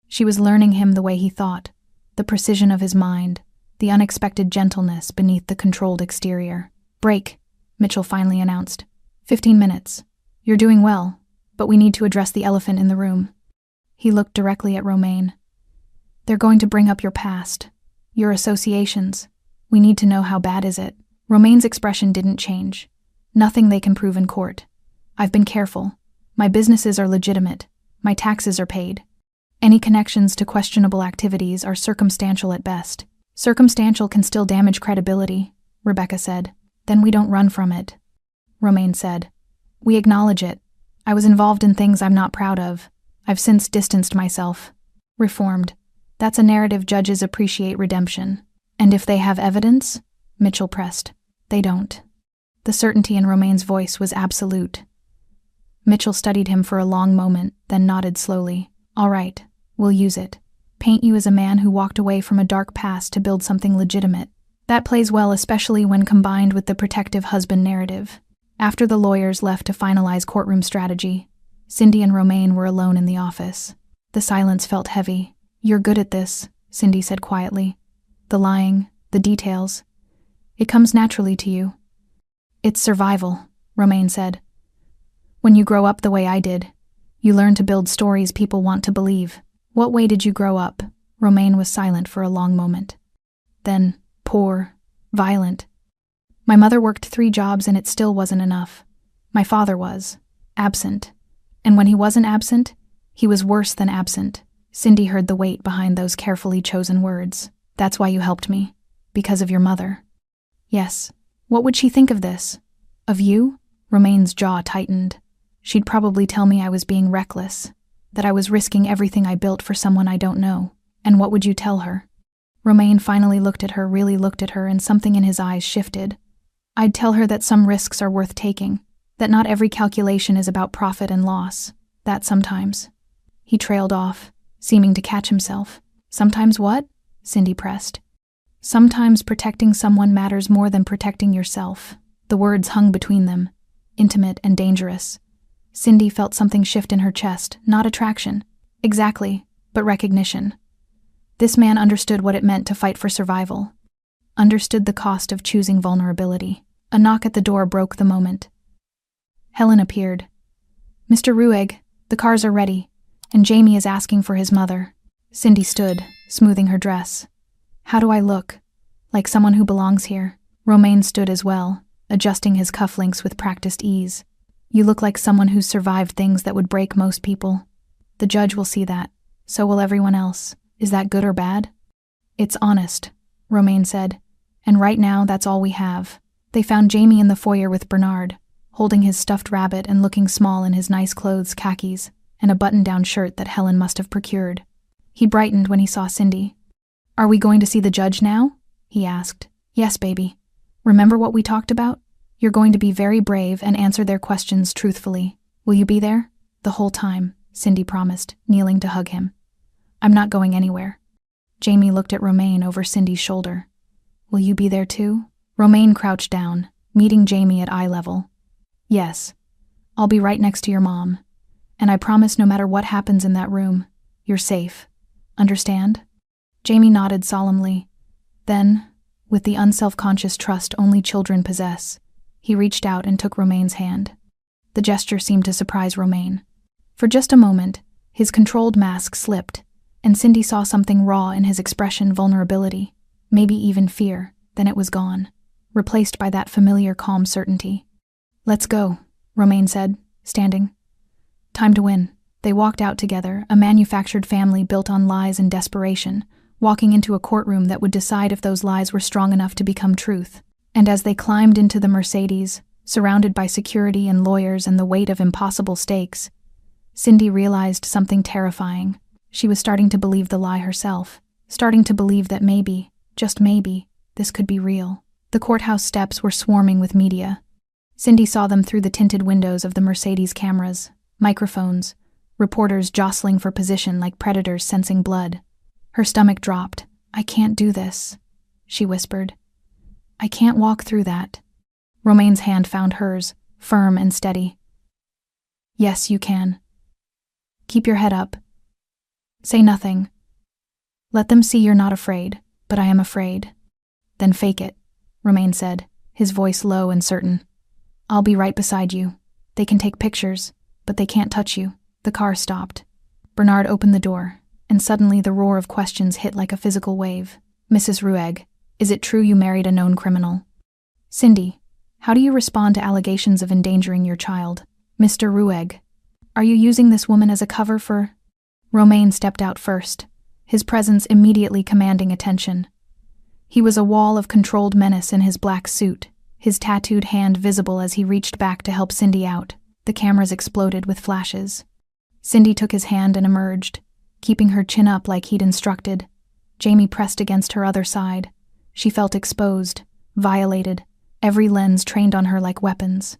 She was learning him the way he thought, the precision of his mind, the unexpected gentleness beneath the controlled exterior. "Break," Mitchell finally announced. 15 minutes. "You're doing well, but we need to address the elephant in the room." He looked directly at Romaine. "They're going to bring up your past, your associations. We need to know how bad is it." Romaine's expression didn't change. "Nothing they can prove in court. I've been careful. My businesses are legitimate. My taxes are paid. Any connections to questionable activities are circumstantial at best." "Circumstantial can still damage credibility," Rebecca said. "Then we don't run from it," Romaine said. "We acknowledge it. I was involved in things I'm not proud of. I've since distanced myself. Reformed. That's a narrative judges appreciate redemption. And if they have evidence?" Mitchell pressed. "They don't." The certainty in Romaine's voice was absolute. Mitchell studied him for a long moment, then nodded slowly. "All right, we'll use it. Paint you as a man who walked away from a dark past to build something legitimate. That plays well, especially when combined with the protective husband narrative." After the lawyers left to finalize courtroom strategy, Cindy and Romaine were alone in the office. The silence felt heavy. "You're good at this," Cindy said quietly. "The lying, the details. It comes naturally to you." "It's survival," Romaine said. "When you grow up the way I did, you learn to build stories people want to believe." "What way did you grow up?" Romaine was silent for a long moment. Then, "Poor, violent. My mother worked 3 jobs and it still wasn't enough. My father was absent. And when he wasn't absent, he was worse than absent." Cindy heard the weight behind those carefully chosen words. "That's why you helped me. Because of your mother." "Yes. What would she think of this? Of you?" Romaine's jaw tightened. "She'd probably tell me I was being reckless, that I was risking everything I built for someone I don't know. And what would you tell her?" Romaine finally looked at her, really looked at her, and something in his eyes shifted. "I'd tell her that some risks are worth taking, that not every calculation is about profit and loss, that sometimes." He trailed off, seeming to catch himself. "Sometimes what?" Cindy pressed. "Sometimes protecting someone matters more than protecting yourself." The words hung between them, intimate and dangerous. Cindy felt something shift in her chest, not attraction, exactly, but recognition. This man understood what it meant to fight for survival. Understood the cost of choosing vulnerability. A knock at the door broke the moment. Helen appeared. "Mr. Ruegg, the cars are ready, and Jamie is asking for his mother." Cindy stood, smoothing her dress. "How do I look? Like someone who belongs here?" Romaine stood as well, adjusting his cufflinks with practiced ease. You look like someone who's survived things that would break most people. The judge will see that. So will everyone else. Is that good or bad? It's honest, Romaine said. And right now, that's all we have. They found Jamie in the foyer with Bernard, holding his stuffed rabbit and looking small in his nice clothes, khakis, and a button-down shirt that Helen must have procured. He brightened when he saw Cindy. Are we going to see the judge now? He asked. Yes, baby. Remember what we talked about? You're going to be very brave and answer their questions truthfully. Will you be there? The whole time, Cindy promised, kneeling to hug him. I'm not going anywhere. Jamie looked at Romaine over Cindy's shoulder. Will you be there too? Romaine crouched down, meeting Jamie at eye level. Yes. I'll be right next to your mom. And I promise no matter what happens in that room, you're safe. Understand? Jamie nodded solemnly. Then, with the unself-conscious trust only children possess, he reached out and took Romaine's hand. The gesture seemed to surprise Romaine. For just a moment, his controlled mask slipped, and Cindy saw something raw in his expression, vulnerability, maybe even fear. Then it was gone, replaced by that familiar calm certainty. Let's go, Romaine said, standing. Time to win. They walked out together, a manufactured family built on lies and desperation, walking into a courtroom that would decide if those lies were strong enough to become truth. And as they climbed into the Mercedes, surrounded by security and lawyers and the weight of impossible stakes, Cindy realized something terrifying. She was starting to believe the lie herself, starting to believe that maybe, just maybe, this could be real. The courthouse steps were swarming with media. Cindy saw them through the tinted windows of the Mercedes cameras, microphones, reporters jostling for position like predators sensing blood. Her stomach dropped. I can't do this, she whispered. I can't walk through that. Romaine's hand found hers, firm and steady. Yes, you can. Keep your head up. Say nothing. Let them see you're not afraid, but I am afraid. Then fake it, Romaine said, his voice low and certain. I'll be right beside you. They can take pictures, but they can't touch you. The car stopped. Bernard opened the door, and suddenly the roar of questions hit like a physical wave. Mrs. Ruegg, is it true you married a known criminal? Cindy, how do you respond to allegations of endangering your child? Mr. Ruegg, are you using this woman as a cover for... Romaine stepped out first, his presence immediately commanding attention. He was a wall of controlled menace in his black suit, his tattooed hand visible as he reached back to help Cindy out. The cameras exploded with flashes. Cindy took his hand and emerged, keeping her chin up like he'd instructed. Jamie pressed against her other side. She felt exposed, violated, every lens trained on her like weapons.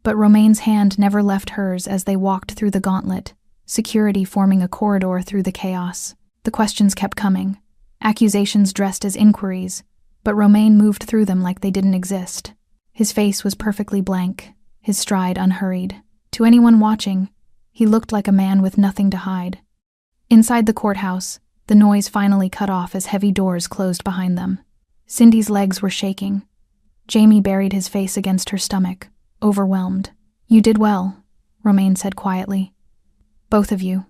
But Romaine's hand never left hers as they walked through the gauntlet, security forming a corridor through the chaos. The questions kept coming, accusations dressed as inquiries, but Romaine moved through them like they didn't exist. His face was perfectly blank, his stride unhurried. To anyone watching, he looked like a man with nothing to hide. Inside the courthouse, the noise finally cut off as heavy doors closed behind them. Cindy's legs were shaking. Jamie buried his face against her stomach, overwhelmed. You did well, Romaine said quietly. Both of you.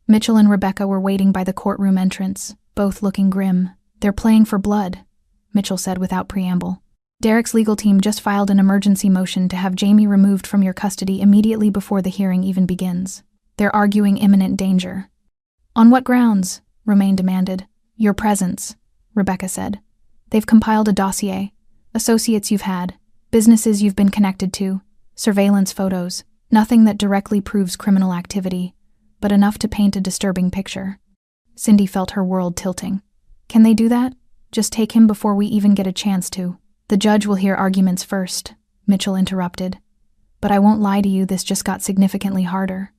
Mitchell and Rebecca were waiting by the courtroom entrance, both looking grim. They're playing for blood, Mitchell said without preamble. Derek's legal team just filed an emergency motion to have Jamie removed from your custody immediately before the hearing even begins. They're arguing imminent danger. On what grounds? Romaine demanded. Your presence, Rebecca said. They've compiled a dossier. Associates you've had, businesses you've been connected to, surveillance photos, nothing that directly proves criminal activity, but enough to paint a disturbing picture. Cindy felt her world tilting. Can they do that? Just take him before we even get a chance to. The judge will hear arguments first, Mitchell interrupted. But I won't lie to you, this just got significantly harder.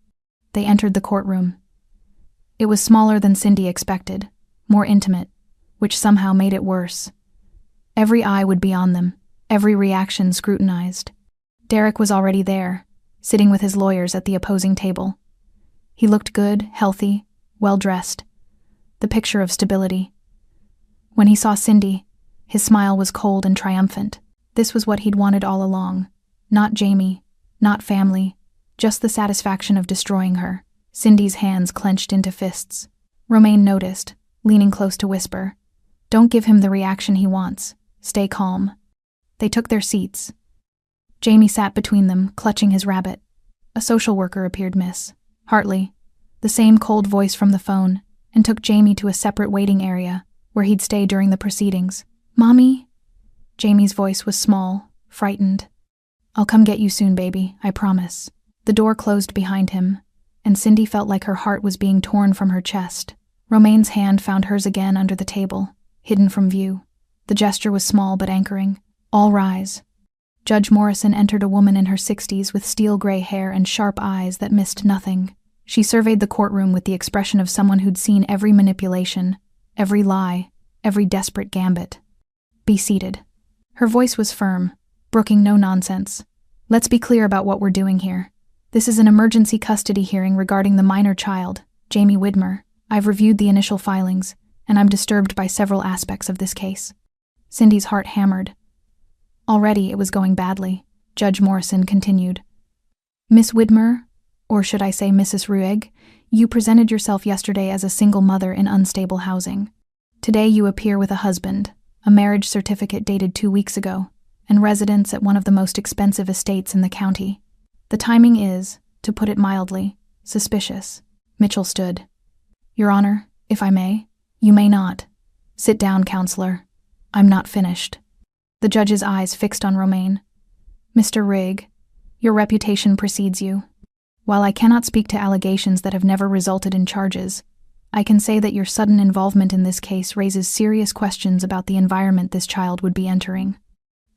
They entered the courtroom. It was smaller than Cindy expected, more intimate, which somehow made it worse. Every eye would be on them, every reaction scrutinized. Derek was already there, sitting with his lawyers at the opposing table. He looked good, healthy, well-dressed, the picture of stability. When he saw Cindy, his smile was cold and triumphant. This was what he'd wanted all along. Not Jamie, not family, just the satisfaction of destroying her. Cindy's hands clenched into fists. Romaine noticed, leaning close to whisper, "Don't give him the reaction he wants. Stay calm." They took their seats. Jamie sat between them, clutching his rabbit. A social worker appeared, Miss Hartley, the same cold voice from the phone, and took Jamie to a separate waiting area where he'd stay during the proceedings. Mommy? Jamie's voice was small, frightened. I'll come get you soon, baby, I promise. The door closed behind him, and Cindy felt like her heart was being torn from her chest. Romaine's hand found hers again under the table, hidden from view. The gesture was small but anchoring. All rise. Judge Morrison entered, a woman in her 60s with steel-gray hair and sharp eyes that missed nothing. She surveyed the courtroom with the expression of someone who'd seen every manipulation, every lie, every desperate gambit. Be seated. Her voice was firm, brooking no nonsense. Let's be clear about what we're doing here. This is an emergency custody hearing regarding the minor child, Jamie Widmer. I've reviewed the initial filings, and I'm disturbed by several aspects of this case. Cindy's heart hammered. Already it was going badly. Judge Morrison continued. Miss Widmer, or should I say Mrs. Ruegg, you presented yourself yesterday as a single mother in unstable housing. Today you appear with a husband, a marriage certificate dated 2 weeks ago, and residence at one of the most expensive estates in the county. The timing is, to put it mildly, suspicious. Mitchell stood. Your Honor, if I may. You may not. Sit down, counselor. I'm not finished. The judge's eyes fixed on Romaine. Mr. Rigg, your reputation precedes you. While I cannot speak to allegations that have never resulted in charges, I can say that your sudden involvement in this case raises serious questions about the environment this child would be entering.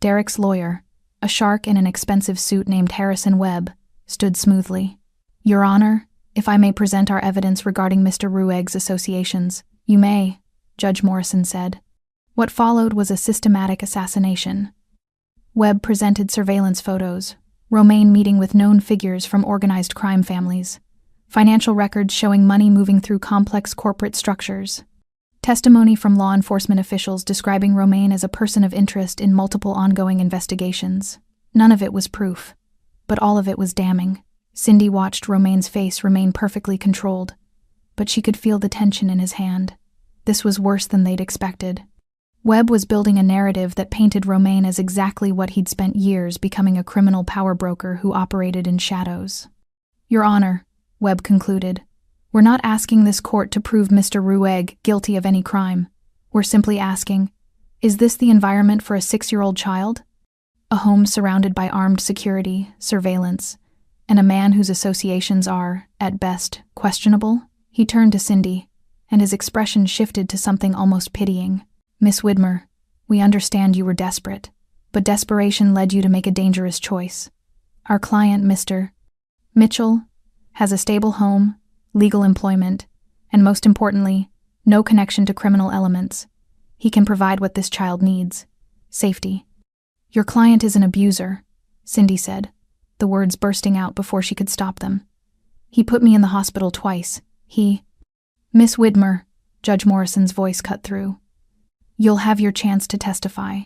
Derek's lawyer, a shark in an expensive suit named Harrison Webb, stood smoothly. Your Honor, if I may present our evidence regarding Mr. Ruegg's associations. You may, Judge Morrison said. What followed was a systematic assassination. Webb presented surveillance photos, Romaine meeting with known figures from organized crime families, financial records showing money moving through complex corporate structures, testimony from law enforcement officials describing Romaine as a person of interest in multiple ongoing investigations. None of it was proof, but all of it was damning. Cindy watched Romaine's face remain perfectly controlled, but she could feel the tension in his hand. This was worse than they'd expected. Webb was building a narrative that painted Romaine as exactly what he'd spent years becoming, a criminal power broker who operated in shadows. Your Honor, Webb concluded, we're not asking this court to prove Mr. Ruegg guilty of any crime. We're simply asking, is this the environment for a 6-year-old child? A home surrounded by armed security, surveillance, and a man whose associations are, at best, questionable? He turned to Cindy, and his expression shifted to something almost pitying. Miss Widmer, we understand you were desperate, but desperation led you to make a dangerous choice. Our client, Mr. Mitchell, has a stable home, legal employment, and most importantly, no connection to criminal elements. He can provide what this child needs: safety. Your client is an abuser, Cindy said, the words bursting out before she could stop them. He put me in the hospital twice. Miss Widmer, Judge Morrison's voice cut through. You'll have your chance to testify,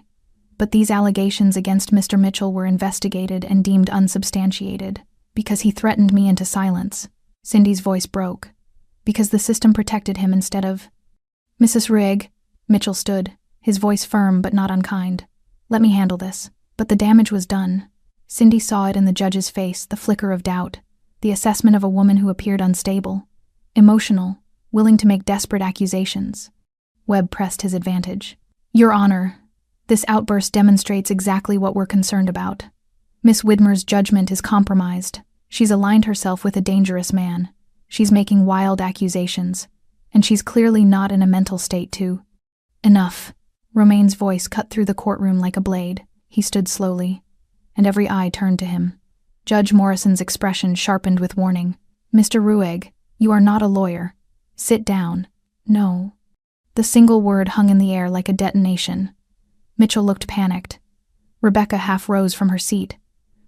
but these allegations against Mr. Mitchell were investigated and deemed unsubstantiated because he threatened me into silence. Cindy's voice broke, because the system protected him instead of... Mrs. Rigg, Mitchell stood, his voice firm but not unkind. Let me handle this. But the damage was done. Cindy saw it in the judge's face, the flicker of doubt, the assessment of a woman who appeared unstable, emotional, willing to make desperate accusations. Webb pressed his advantage. Your Honor, this outburst demonstrates exactly what we're concerned about. Miss Widmer's judgment is compromised. She's aligned herself with a dangerous man. She's making wild accusations, and she's clearly not in a mental state to... Enough. Romaine's voice cut through the courtroom like a blade. He stood slowly, and every eye turned to him. Judge Morrison's expression sharpened with warning. Mr. Ruegg, you are not a lawyer. Sit down. No. The single word hung in the air like a detonation. Mitchell looked panicked. Rebecca half rose from her seat,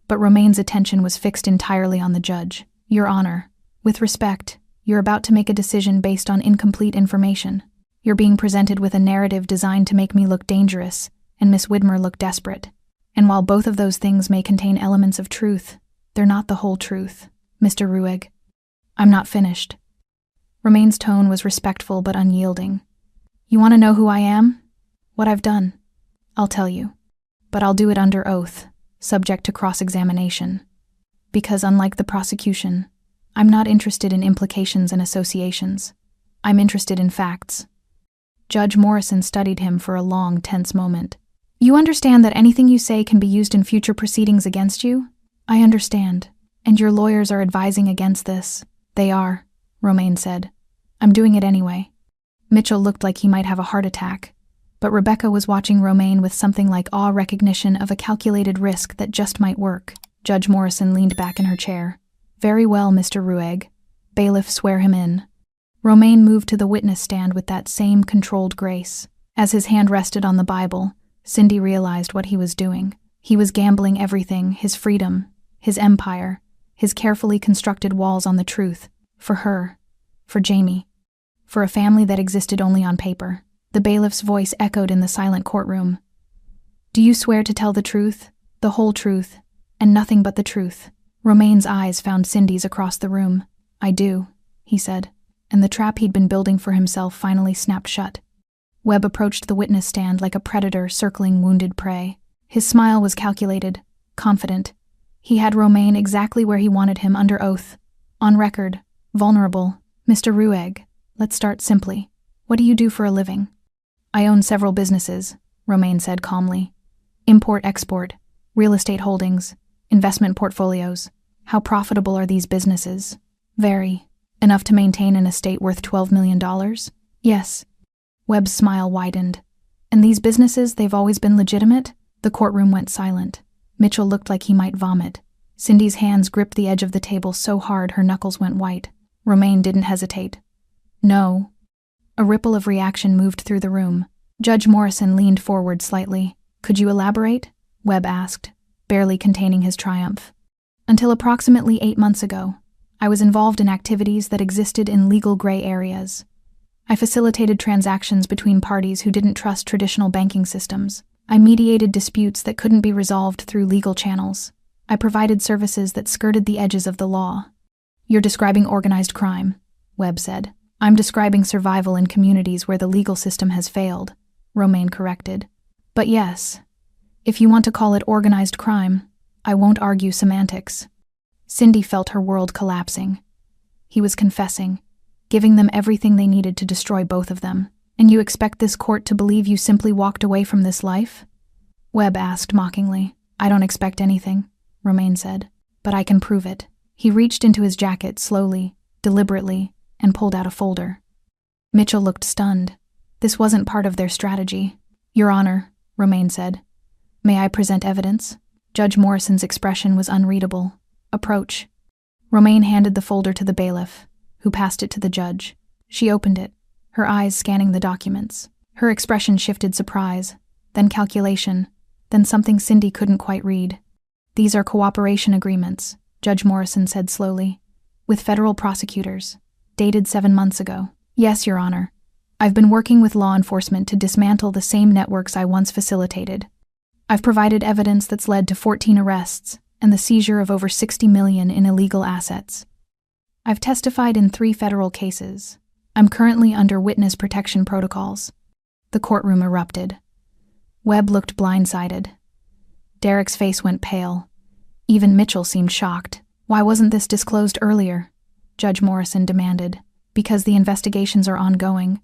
but Romaine's attention was fixed entirely on the judge. Your Honor, with respect, you're about to make a decision based on incomplete information. You're being presented with a narrative designed to make me look dangerous and Miss Widmer look desperate. And while both of those things may contain elements of truth, they're not the whole truth, Mr. Ruegg. I'm not finished. Romaine's tone was respectful but unyielding. You want to know who I am? What I've done? I'll tell you. But I'll do it under oath. subject to cross-examination. Because unlike the prosecution, I'm not interested in implications and associations. I'm interested in facts. Judge Morrison studied him for a long, tense moment. You understand that anything you say can be used in future proceedings against you? I understand. And your lawyers are advising against this. They are, Romaine said. I'm doing it anyway. Mitchell looked like he might have a heart attack, but Rebecca was watching Romaine with something like awe recognition of a calculated risk that just might work. Judge Morrison leaned back in her chair. Very well, Mr. Ruegg. Bailiff, swear him in. Romaine moved to the witness stand with that same controlled grace. As his hand rested on the Bible, Cindy realized what he was doing. He was gambling everything, his freedom, his empire, his carefully constructed walls on the truth, for her, for Jamie, for a family that existed only on paper. The bailiff's voice echoed in the silent courtroom. Do you swear to tell the truth, the whole truth, and nothing but the truth? Romaine's eyes found Cindy's across the room. I do, he said, and the trap he'd been building for himself finally snapped shut. Webb approached the witness stand like a predator circling wounded prey. His smile was calculated, confident. He had Romaine exactly where he wanted him, under oath, on record, vulnerable. Mr. Ruegg, let's start simply. What do you do for a living? I own several businesses, Romaine said calmly. Import-export, real estate holdings, investment portfolios. How profitable are these businesses? Very. Enough to maintain an estate worth $12 million? Yes. Webb's smile widened. And these businesses, they've always been legitimate? The courtroom went silent. Mitchell looked like he might vomit. Cindy's hands gripped the edge of the table so hard her knuckles went white. Romaine didn't hesitate. No. A ripple of reaction moved through the room. Judge Morrison leaned forward slightly. Could you elaborate? Webb asked, barely containing his triumph. Until approximately 8 months ago, I was involved in activities that existed in legal gray areas. I facilitated transactions between parties who didn't trust traditional banking systems. I mediated disputes that couldn't be resolved through legal channels. I provided services that skirted the edges of the law. You're describing organized crime, Webb said. I'm describing survival in communities where the legal system has failed, Romaine corrected. But yes, if you want to call it organized crime, I won't argue semantics. Cindy felt her world collapsing. He was confessing, giving them everything they needed to destroy both of them. And you expect this court to believe you simply walked away from this life? Webb asked mockingly. I don't expect anything, Romaine said, but I can prove it. He reached into his jacket slowly, deliberately, and pulled out a folder. Mitchell looked stunned. This wasn't part of their strategy. Your Honor, Romaine said. May I present evidence? Judge Morrison's expression was unreadable. Approach. Romaine handed the folder to the bailiff, who passed it to the judge. She opened it, her eyes scanning the documents. Her expression shifted surprise, then calculation, then something Cindy couldn't quite read. These are cooperation agreements, Judge Morrison said slowly, with federal prosecutors, dated 7 months ago. Yes, Your Honor. I've been working with law enforcement to dismantle the same networks I once facilitated. I've provided evidence that's led to 14 arrests and the seizure of over $60 million in illegal assets. I've testified in 3 federal cases. I'm currently under witness protection protocols. The courtroom erupted. Webb looked blindsided. Derek's face went pale. Even Mitchell seemed shocked. Why wasn't this disclosed earlier? Judge Morrison demanded. Because the investigations are ongoing,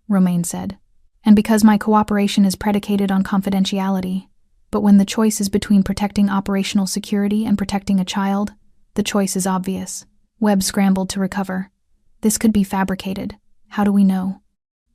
Romaine said. And because my cooperation is predicated on confidentiality. But when the choice is between protecting operational security and protecting a child, the choice is obvious. Webb scrambled to recover. This could be fabricated. How do we know?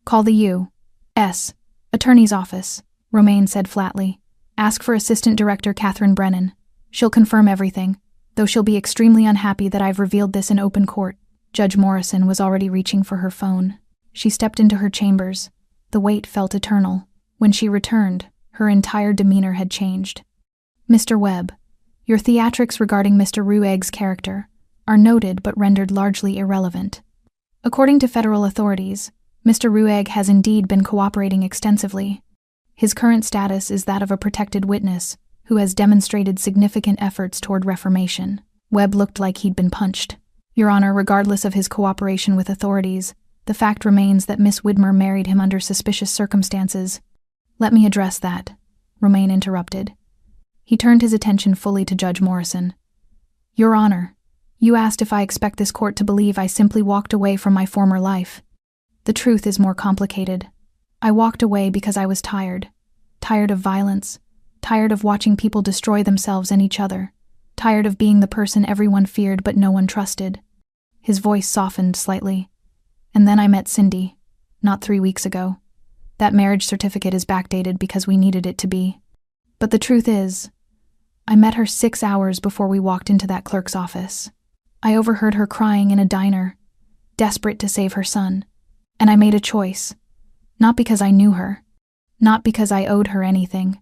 Call the U.S. Attorney's Office, Romaine said flatly. Ask for Assistant Director Catherine Brennan. She'll confirm everything, though she'll be extremely unhappy that I've revealed this in open court. Judge Morrison was already reaching for her phone. She stepped into her chambers. The wait felt eternal. When she returned, her entire demeanor had changed. Mr. Webb, your theatrics regarding Mr. Ruegg's character are noted but rendered largely irrelevant. According to federal authorities, Mr. Ruegg has indeed been cooperating extensively. His current status is that of a protected witness who has demonstrated significant efforts toward reformation. Webb looked like he'd been punched. Your Honor, regardless of his cooperation with authorities, the fact remains that Miss Widmer married him under suspicious circumstances. Let me address that, Romaine interrupted. He turned his attention fully to Judge Morrison. Your Honor, you asked if I expect this court to believe I simply walked away from my former life. The truth is more complicated. I walked away because I was tired. Tired of violence. Tired of watching people destroy themselves and each other. Tired of being the person everyone feared but no one trusted. His voice softened slightly. And then I met Cindy. Not 3 weeks ago. That marriage certificate is backdated because we needed it to be. But the truth is, I met her 6 hours before we walked into that clerk's office. I overheard her crying in a diner, desperate to save her son. And I made a choice. Not because I knew her. Not because I owed her anything.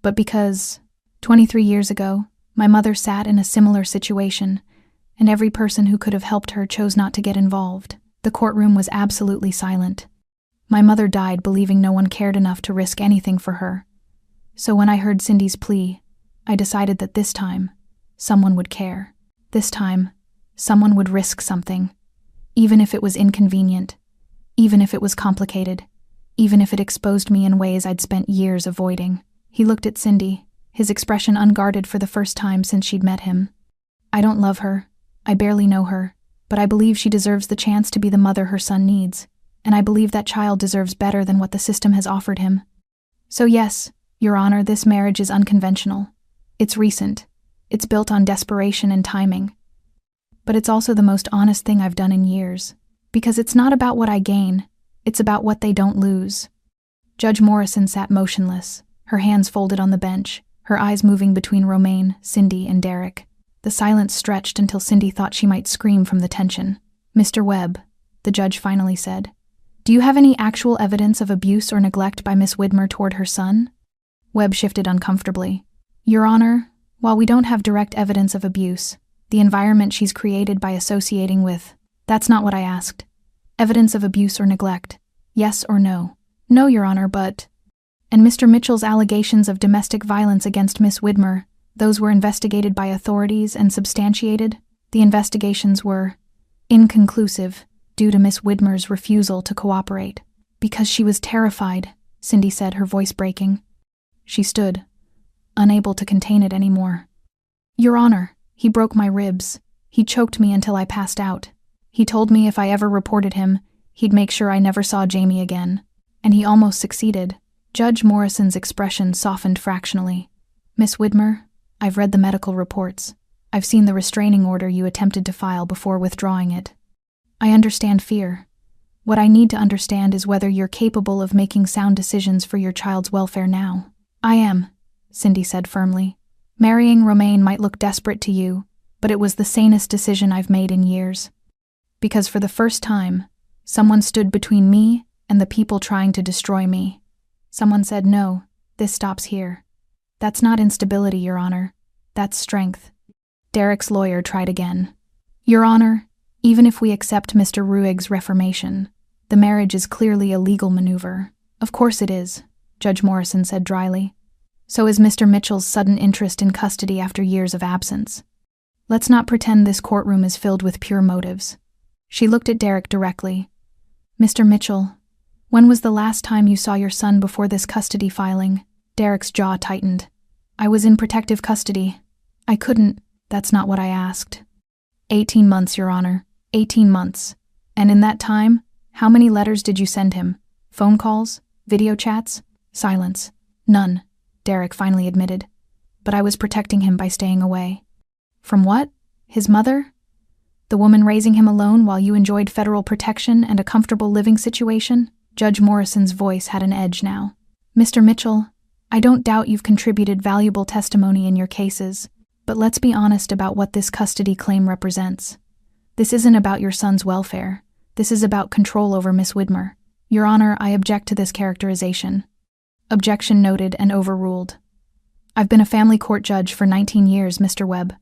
But because, 23 years ago, my mother sat in a similar situation, and every person who could have helped her chose not to get involved. The courtroom was absolutely silent. My mother died believing no one cared enough to risk anything for her. So when I heard Cindy's plea, I decided that this time, someone would care. This time, someone would risk something. Even if it was inconvenient. Even if it was complicated. Even if it exposed me in ways I'd spent years avoiding. He looked at Cindy, his expression unguarded for the first time since she'd met him. I don't love her. I barely know her. But I believe she deserves the chance to be the mother her son needs. And I believe that child deserves better than what the system has offered him. So yes, Your Honor, this marriage is unconventional. It's recent. It's built on desperation and timing. But it's also the most honest thing I've done in years. Because it's not about what I gain. It's about what they don't lose. Judge Morrison sat motionless, her hands folded on the bench, her eyes moving between Romaine, Cindy, and Derek. The silence stretched until Cindy thought she might scream from the tension. Mr. Webb, the judge finally said, do you have any actual evidence of abuse or neglect by Miss Widmer toward her son? Webb shifted uncomfortably. Your Honor, while we don't have direct evidence of abuse, the environment she's created by associating with, that's not what I asked. Evidence of abuse or neglect, yes or no? No, Your Honor, but... And Mr. Mitchell's allegations of domestic violence against Miss Widmer, those were investigated by authorities and substantiated? The investigations were inconclusive due to Miss Widmer's refusal to cooperate. Because she was terrified, Cindy said, her voice breaking. She stood, unable to contain it anymore. Your Honor, he broke my ribs. He choked me until I passed out. He told me if I ever reported him, he'd make sure I never saw Jamie again. And he almost succeeded. Judge Morrison's expression softened fractionally. Miss Widmer, I've read the medical reports. I've seen the restraining order you attempted to file before withdrawing it. I understand fear. What I need to understand is whether you're capable of making sound decisions for your child's welfare now. I am, Cindy said firmly. Marrying Romaine might look desperate to you, but it was the sanest decision I've made in years. Because for the first time, someone stood between me and the people trying to destroy me. Someone said, no, this stops here. That's not instability, Your Honor. That's strength. Derek's lawyer tried again. Your Honor, even if we accept Mr. Ruig's reformation, the marriage is clearly a legal maneuver. Of course it is, Judge Morrison said dryly. So is Mr. Mitchell's sudden interest in custody after years of absence. Let's not pretend this courtroom is filled with pure motives. She looked at Derek directly. Mr. Mitchell, when was the last time you saw your son before this custody filing? Derek's jaw tightened. I was in protective custody. I couldn't. That's not what I asked. 18 months, Your Honor. 18 months. And in that time, how many letters did you send him? Phone calls? Video chats? Silence. None, Derek finally admitted. But I was protecting him by staying away. From what? His mother? The woman raising him alone while you enjoyed federal protection and a comfortable living situation? Judge Morrison's voice had an edge now. Mr. Mitchell, I don't doubt you've contributed valuable testimony in your cases, but let's be honest about what this custody claim represents. This isn't about your son's welfare. This is about control over Miss Widmer. Your Honor, I object to this characterization. Objection noted and overruled. I've been a family court judge for 19 years, Mr. Webb.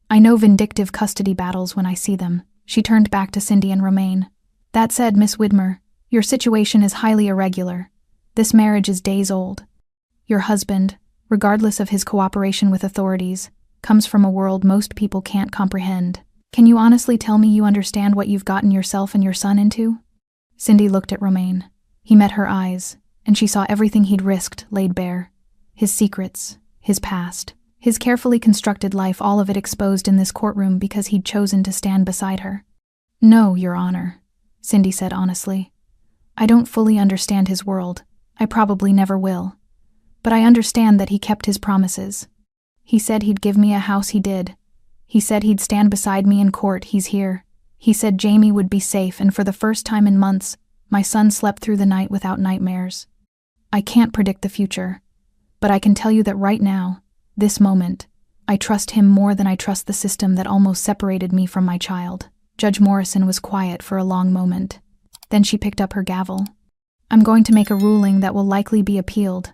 I know vindictive custody battles when I see them. She turned back to Cindy and Romaine. That said, Miss Widmer, your situation is highly irregular. This marriage is days old. Your husband, regardless of his cooperation with authorities, comes from a world most people can't comprehend. Can you honestly tell me you understand what you've gotten yourself and your son into? Cindy looked at Romaine. He met her eyes, and she saw everything he'd risked laid bare. His secrets, his past, His carefully constructed life, all of it exposed in this courtroom because he'd chosen to stand beside her. "No, Your Honor," Cindy said honestly. "I don't fully understand his world. I probably never will. But I understand that he kept his promises. He said he'd give me a house, he did. He said he'd stand beside me in court, he's here. He said Jamie would be safe, and for the first time in months, my son slept through the night without nightmares. I can't predict the future, but I can tell you that right now, this moment, I trust him more than I trust the system that almost separated me from my child." Judge Morrison was quiet for a long moment. Then she picked up her gavel. "I'm going to make a ruling that will likely be appealed,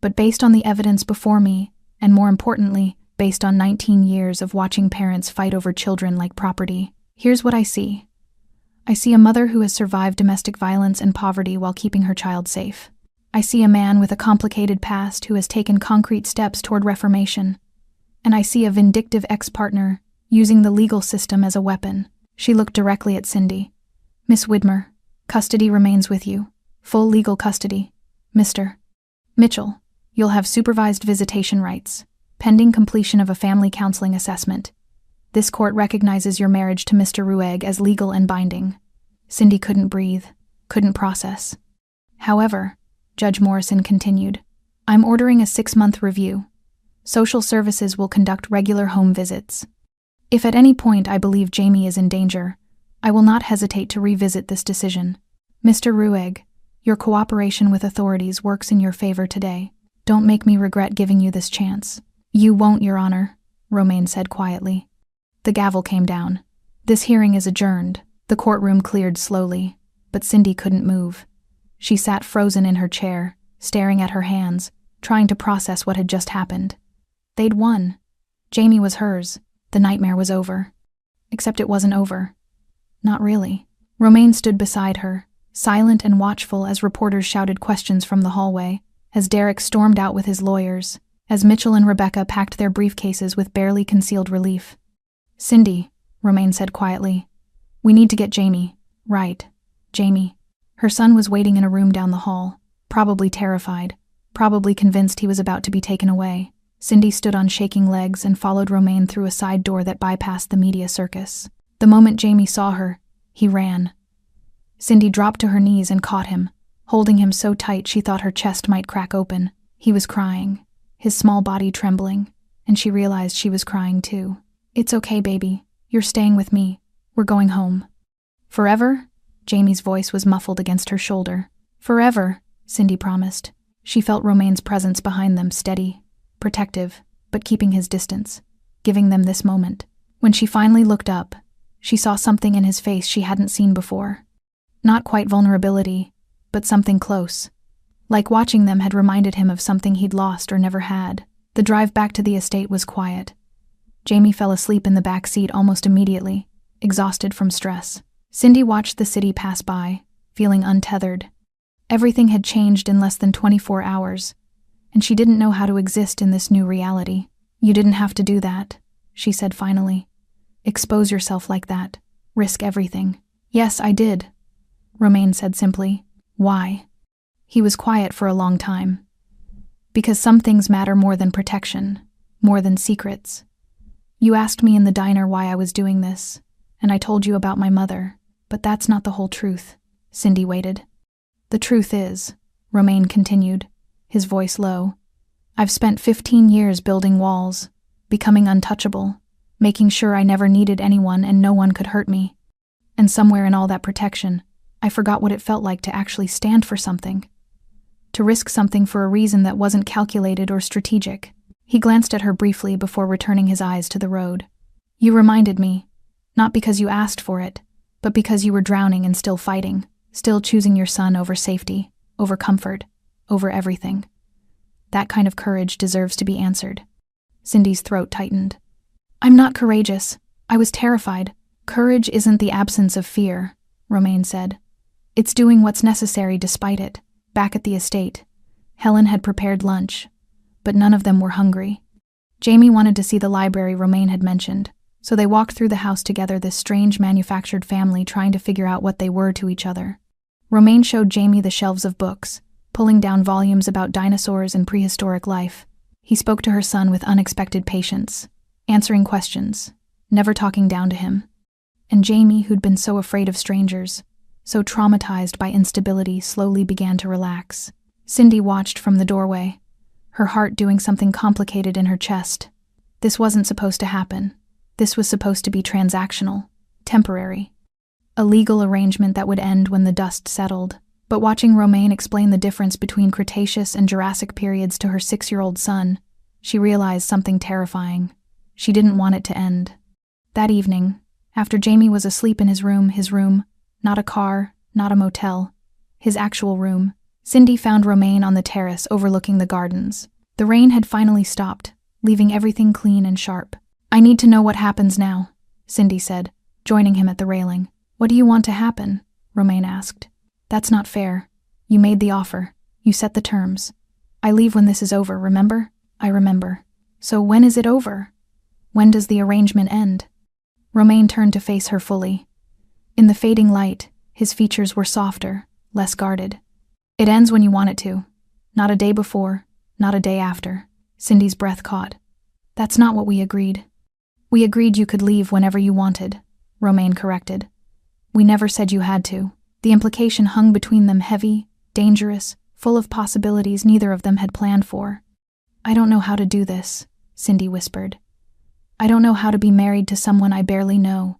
but based on the evidence before me, and more importantly, based on 19 years of watching parents fight over children like property, here's what I see. I see a mother who has survived domestic violence and poverty while keeping her child safe. I see a man with a complicated past who has taken concrete steps toward reformation. And I see a vindictive ex-partner using the legal system as a weapon." She looked directly at Cindy. "Miss Widmer, custody remains with you. Full legal custody. Mr. Mitchell, you'll have supervised visitation rights, pending completion of a family counseling assessment. This court recognizes your marriage to Mr. Rueg as legal and binding." Cindy couldn't breathe, couldn't process. "However," Judge Morrison continued, "I'm ordering a 6-month review. Social services will conduct regular home visits. If at any point I believe Jamie is in danger, I will not hesitate to revisit this decision. Mr. Rueg, your cooperation with authorities works in your favor today. Don't make me regret giving you this chance." "You won't, Your Honor," Romaine said quietly. The gavel came down. "This hearing is adjourned." The courtroom cleared slowly, but Cindy couldn't move. She sat frozen in her chair, staring at her hands, trying to process what had just happened. They'd won. Jamie was hers. The nightmare was over. Except it wasn't over. Not really. Romaine stood beside her, silent and watchful as reporters shouted questions from the hallway, as Derek stormed out with his lawyers, as Mitchell and Rebecca packed their briefcases with barely concealed relief. "Cindy," Romaine said quietly, "we need to get Jamie." "Right. Jamie." Her son was waiting in a room down the hall, probably terrified, probably convinced he was about to be taken away. Cindy stood on shaking legs and followed Romaine through a side door that bypassed the media circus. The moment Jamie saw her, he ran. Cindy dropped to her knees and caught him, holding him so tight she thought her chest might crack open. He was crying, his small body trembling, and she realized she was crying too. "It's okay, baby. You're staying with me. We're going home." "Forever?" Jamie's voice was muffled against her shoulder. "Forever," Cindy promised. She felt Romaine's presence behind them, steady, protective, but keeping his distance, giving them this moment. When she finally looked up, she saw something in his face she hadn't seen before. Not quite vulnerability, but something close. Like watching them had reminded him of something he'd lost or never had. The drive back to the estate was quiet. Jamie fell asleep in the back seat almost immediately, exhausted from stress. Cindy watched the city pass by, feeling untethered. Everything had changed in less than 24 hours, and she didn't know how to exist in this new reality. "You didn't have to do that," she said finally. "Expose yourself like that. Risk everything." "Yes, I did," Romaine said simply. "Why?" He was quiet for a long time. "Because some things matter more than protection, more than secrets. You asked me in the diner why I was doing this, and I told you about my mother, but that's not the whole truth." Cindy waited. "The truth is," Romaine continued, his voice low, "I've spent 15 years building walls, becoming untouchable, making sure I never needed anyone and no one could hurt me. And somewhere in all that protection, I forgot what it felt like to actually stand for something. To risk something for a reason that wasn't calculated or strategic." He glanced at her briefly before returning his eyes to the road. "You reminded me, not because you asked for it, but because you were drowning and still fighting, still choosing your son over safety, over comfort, over everything. That kind of courage deserves to be answered." Cindy's throat tightened. "I'm not courageous. I was terrified." "Courage isn't the absence of fear," Romaine said. "It's doing what's necessary despite it." Back at the estate, Helen had prepared lunch, but none of them were hungry. Jamie wanted to see the library Romaine had mentioned, so they walked through the house together, this strange manufactured family trying to figure out what they were to each other. Romaine showed Jamie the shelves of books, pulling down volumes about dinosaurs and prehistoric life. He spoke to her son with unexpected patience, answering questions, never talking down to him. And Jamie, who'd been so afraid of strangers, so traumatized by instability, slowly began to relax. Cindy watched from the doorway, her heart doing something complicated in her chest. This wasn't supposed to happen. This was supposed to be transactional, temporary. A legal arrangement that would end when the dust settled. But watching Romaine explain the difference between Cretaceous and Jurassic periods to her 6-year-old son, she realized something terrifying. She didn't want it to end. That evening, after Jamie was asleep in his room, not a car, not a motel, his actual room, Cindy found Romaine on the terrace overlooking the gardens. The rain had finally stopped, leaving everything clean and sharp. "I need to know what happens now," Cindy said, joining him at the railing. "What do you want to happen?" Romaine asked. "That's not fair. You made the offer. You set the terms. I leave when this is over, remember?" "I remember. So when is it over? When does the arrangement end?" Romaine turned to face her fully. In the fading light, his features were softer, less guarded. "It ends when you want it to. Not a day before, not a day after." Cindy's breath caught. "That's not what we agreed." "We agreed you could leave whenever you wanted," Romaine corrected. "We never said you had to." The implication hung between them, heavy, dangerous, full of possibilities neither of them had planned for. "I don't know how to do this," Cindy whispered. "I don't know how to be married to someone I barely know.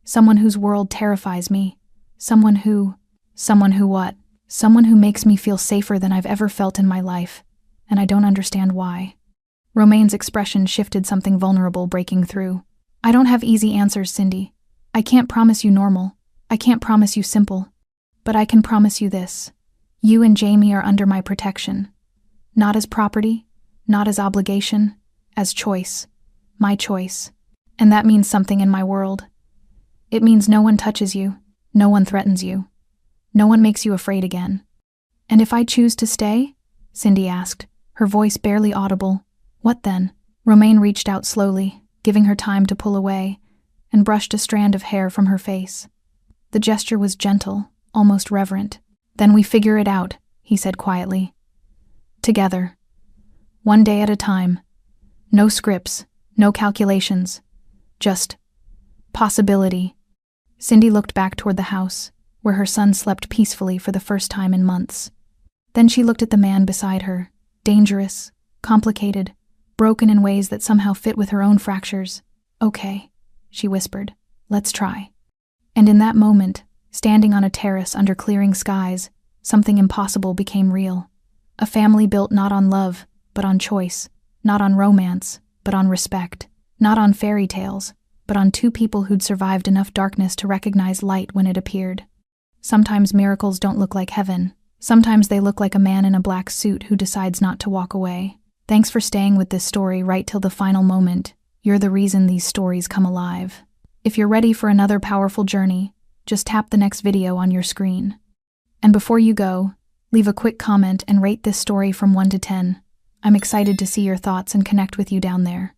Someone whose world terrifies me. Someone who what? Someone who makes me feel safer than I've ever felt in my life, and I don't understand why." Romaine's expression shifted, something vulnerable breaking through. "I don't have easy answers, Cindy. I can't promise you normal. I can't promise you simple. But I can promise you this. You and Jamie are under my protection. Not as property, not as obligation, as choice. My choice. And that means something in my world. It means no one touches you, no one threatens you. No one makes you afraid again." "And if I choose to stay?" Cindy asked, her voice barely audible. "What then?" Romaine reached out slowly, giving her time to pull away, and brushed a strand of hair from her face. The gesture was gentle, almost reverent. "Then we figure it out," he said quietly. "Together. One day at a time. No scripts, no calculations. Just possibility." Cindy looked back toward the house, where her son slept peacefully for the first time in months. Then she looked at the man beside her, dangerous, complicated, broken in ways that somehow fit with her own fractures. "Okay," she whispered, "let's try." And in that moment, standing on a terrace under clearing skies, something impossible became real. A family built not on love, but on choice, not on romance, but on respect, not on fairy tales, but on two people who'd survived enough darkness to recognize light when it appeared. Sometimes miracles don't look like heaven. Sometimes they look like a man in a black suit who decides not to walk away. Thanks for staying with this story right till the final moment. You're the reason these stories come alive. If you're ready for another powerful journey, just tap the next video on your screen. And before you go, leave a quick comment and rate this story from 1 to 10. I'm excited to see your thoughts and connect with you down there.